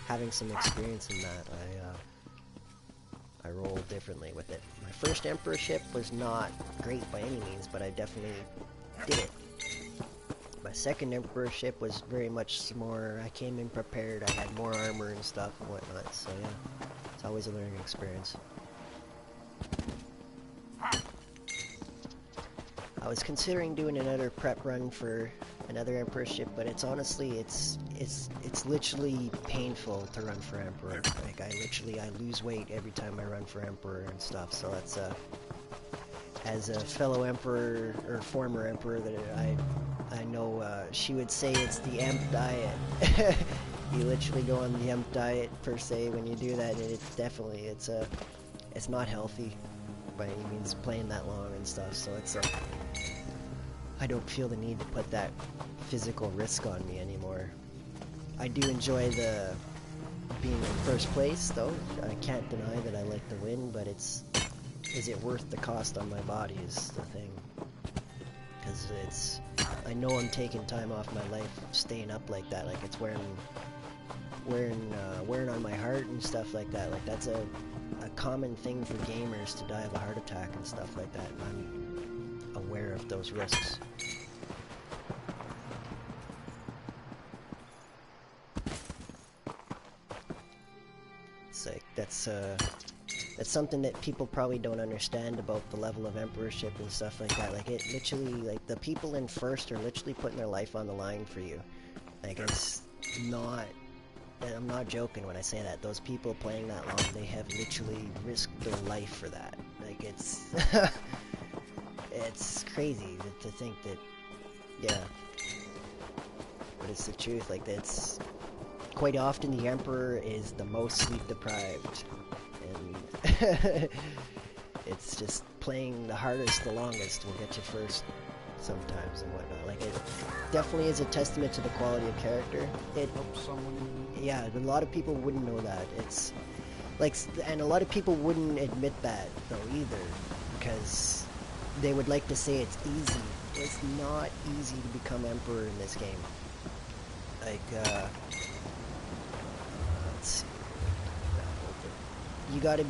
having some experience in that, I roll differently with it. My first emperorship was not great by any means, but I definitely did it. My second emperorship was very much more, I came in prepared, I had more armor and stuff and whatnot, so yeah, it's always a learning experience. I was considering doing another prep run for another emperorship, but it's honestly, it's literally painful to run for emperor. Like I lose weight every time I run for emperor and stuff, so that's as a fellow emperor, or former emperor that I know, she would say it's the emp diet. You literally go on the emp diet per se when you do that, and it's definitely, it's not healthy by any means playing that long and stuff, so it's I don't feel the need to put that physical risk on me anymore. I do enjoy the being in first place though. I can't deny that I like to win, but is it worth the cost on my body is the thing. Because I know I'm taking time off my life staying up like that, like it's wearing on my heart and stuff like that. Like that's a common thing for gamers to die of a heart attack and stuff like that, and I'm aware of those risks. It's like that's something that people probably don't understand about the level of emperorship and stuff like that. Like it literally, like the people in first are literally putting their life on the line for you. Like it's not, and I'm not joking when I say that. Those people playing that long, they have literally risked their life for that. Like it's it's crazy to think that, yeah. But it's the truth. Like that's quite often the emperor is the most sleep deprived. And it's just playing the hardest the longest will get you first sometimes and whatnot. Like it definitely is a testament to the quality of character. Yeah, a lot of people wouldn't know that. It's like, and a lot of people wouldn't admit that though either, because they would like to say it's easy. It's not easy to become emperor in this game. Like let's see. You gotta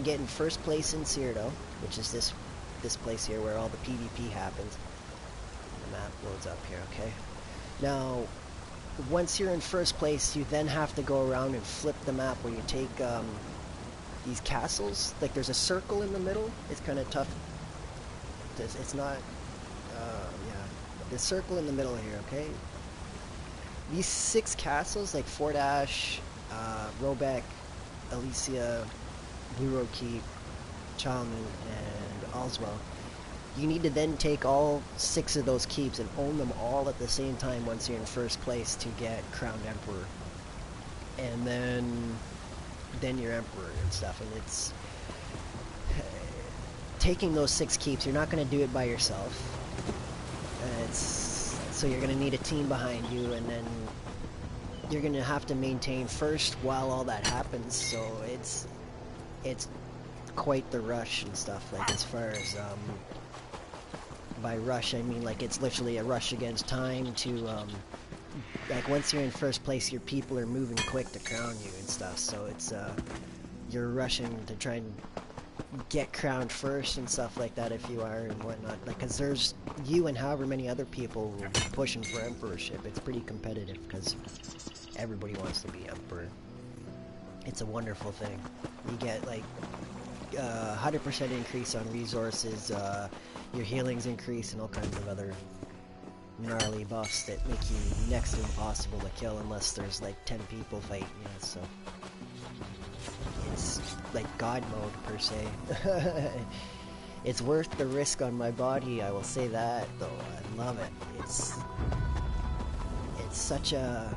get in first place in Cyrodiil, which is this place here where all the PvP happens. The map loads up here, okay? Now, once you're in first place, you then have to go around and flip the map where you take these castles. Like there's a circle in the middle. It's kind of tough. It's not, yeah. The circle in the middle here, okay? These 6 castles, like Fort Ash, Robeck, Elysia, Blue Road Keep, Chalman, and Allswell, You need to then take all 6 of those keeps and own them all at the same time once you're in first place to get crowned emperor. And then you're emperor and stuff. And it's taking those 6 keeps. You're not going to do it by yourself. So you're going to need a team behind you, and then you're going to have to maintain first while all that happens. So it's quite the rush and stuff. Like, as far as by rush, I mean like it's literally a rush against time to like once you're in first place, your people are moving quick to crown you and stuff. So it's you're rushing to try and get crowned first and stuff like that if you are and whatnot. Like, cause there's you and however many other people will be pushing for emperorship. It's pretty competitive because everybody wants to be emperor. It's a wonderful thing. You get like 100% increase on resources, your healings increase, and all kinds of other gnarly buffs that make you next to impossible to kill unless there's like 10 people fighting you, so it's like God mode per se. It's worth the risk on my body, I will say that, though. I love it. It's such a...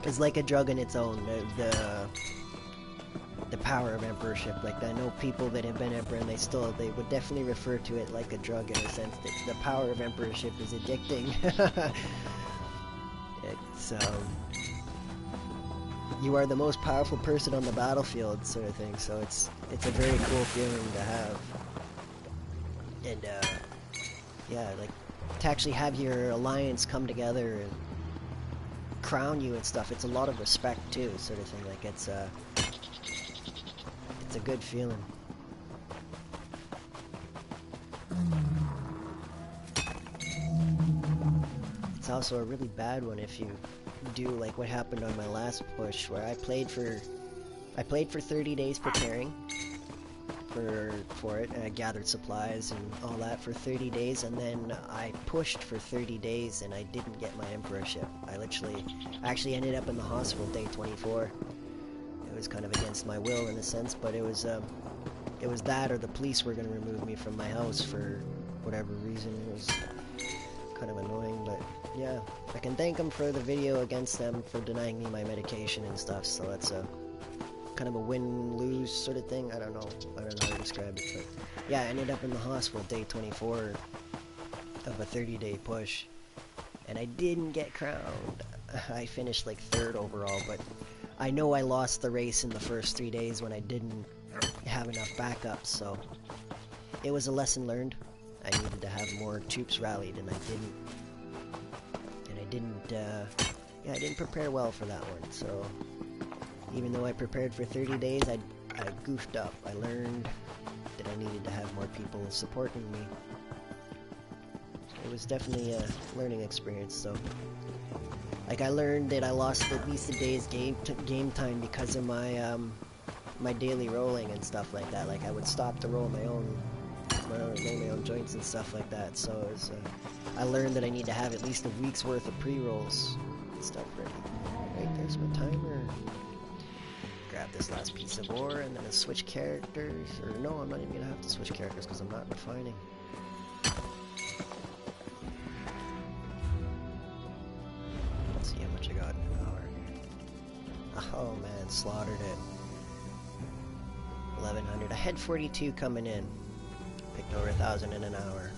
It's like a drug in its own, the power of emperorship. Like, I know people that have been emperor and they would definitely refer to it like a drug in a sense that the power of emperorship is addicting. It's, you are the most powerful person on the battlefield, sort of thing, so it's a very cool feeling to have. And, yeah, like, to actually have your alliance come together and crown you and stuff, it's a lot of respect, too, sort of thing. Like, it's a good feeling. It's also a really bad one if you do like what happened on my last push, where I played for 30 days preparing for it, and I gathered supplies and all that for 30 days, and then I pushed for 30 days and I didn't get my emperorship. I actually ended up in the hospital day 24. It was kind of against my will in a sense, but it was that or the police were going to remove me from my house for whatever reason. It was kind of annoying, but yeah, I can thank them for the video against them for denying me my medication and stuff, so that's a kind of a win-lose sort of thing. I don't know how to describe it, but yeah, I ended up in the hospital day 24 of a 30-day push, and I didn't get crowned. I finished like 3rd overall, but I know I lost the race in the first 3 days when I didn't have enough backup, so it was a lesson learned. I needed to have more troops rallied, and I didn't prepare well for that one. So even though I prepared for 30 days, I goofed up. I learned that I needed to have more people supporting me. It was definitely a learning experience, so like I learned that I lost at least a day's game time because of my my daily rolling and stuff like that. Like I would stop to roll my own joints and stuff like that. So it was, I learned that I need to have at least a week's worth of pre-rolls and stuff ready. Right, there's my timer. Grab this last piece of ore and then switch characters. Or no, I'm not even gonna have to switch characters because I'm not refining. Let's see how much I got in an hour. Oh man, slaughtered it. 1100. I had 42 coming in. Picked over 1,000 in an hour.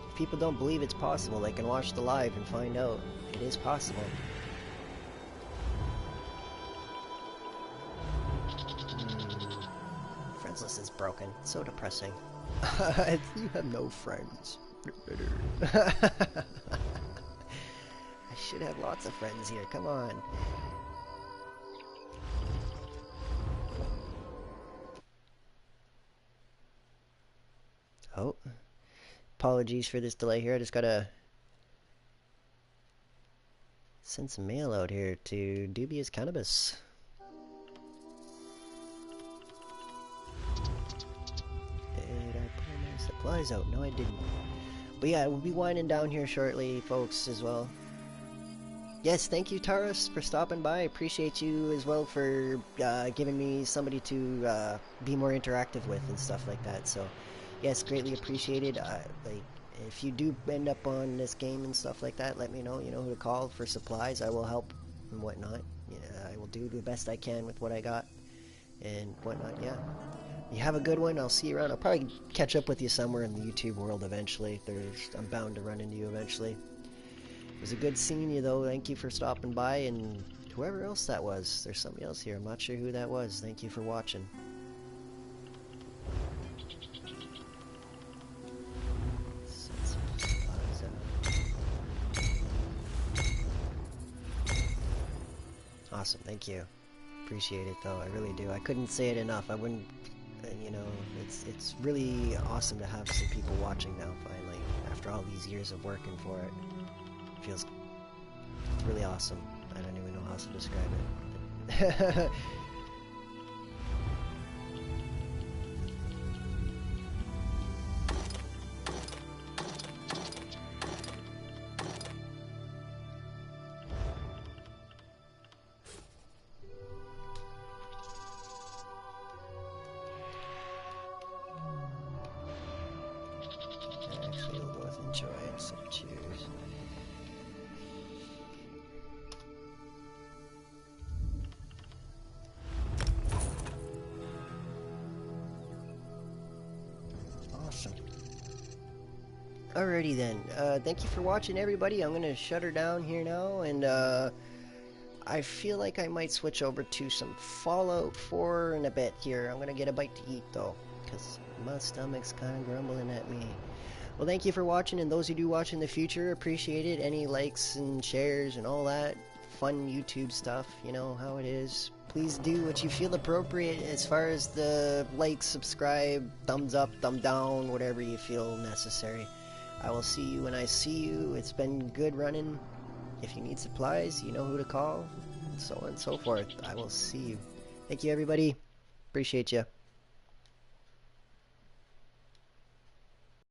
If people don't believe it's possible, they can watch the live and find out. It is possible. Friends list is broken. So depressing. You have no friends. I should have lots of friends here. Come on. Oh, apologies for this delay here. I just gotta send some mail out here to Dubious Cannabis. Did I put my supplies out? No, I didn't. But yeah, we'll be winding down here shortly, folks, as well. Yes, thank you, Taurus, for stopping by. I appreciate you as well for giving me somebody to be more interactive with and stuff like that. So, yes, greatly appreciated. Like, if you do end up on this game and stuff like that, let me know. You know who to call for supplies. I will help and whatnot. Yeah, I will do the best I can with what I got and whatnot. Yeah. You have a good one. I'll see you around. I'll probably catch up with you somewhere in the YouTube world eventually. I'm bound to run into you eventually. It was a good seeing you, though. Thank you for stopping by, and whoever else that was. There's somebody else here. I'm not sure who that was. Thank you for watching. Awesome. Thank you. Appreciate it, though. I really do. I couldn't say it enough. I wouldn't... You know, it's really awesome to have some people watching now, finally. After all these years of working for it. It feels... It's really awesome. I don't even know how to describe it. Actually, we'll go with enjoy and some cheers. Awesome. Alrighty then. Thank you for watching, everybody. I'm gonna shut her down here now, and I feel like I might switch over to some Fallout 4 in a bit here. I'm gonna get a bite to eat though, because my stomach's kind of grumbling at me. Well, thank you for watching, and those who do watch in the future, appreciate it. Any likes and shares and all that fun YouTube stuff, you know how it is. Please do what you feel appropriate as far as the like, subscribe, thumbs up, thumb down, whatever you feel necessary. I will see you when I see you. It's been good running. If you need supplies, you know who to call, and so on and so forth. I will see you. Thank you, everybody. Appreciate you.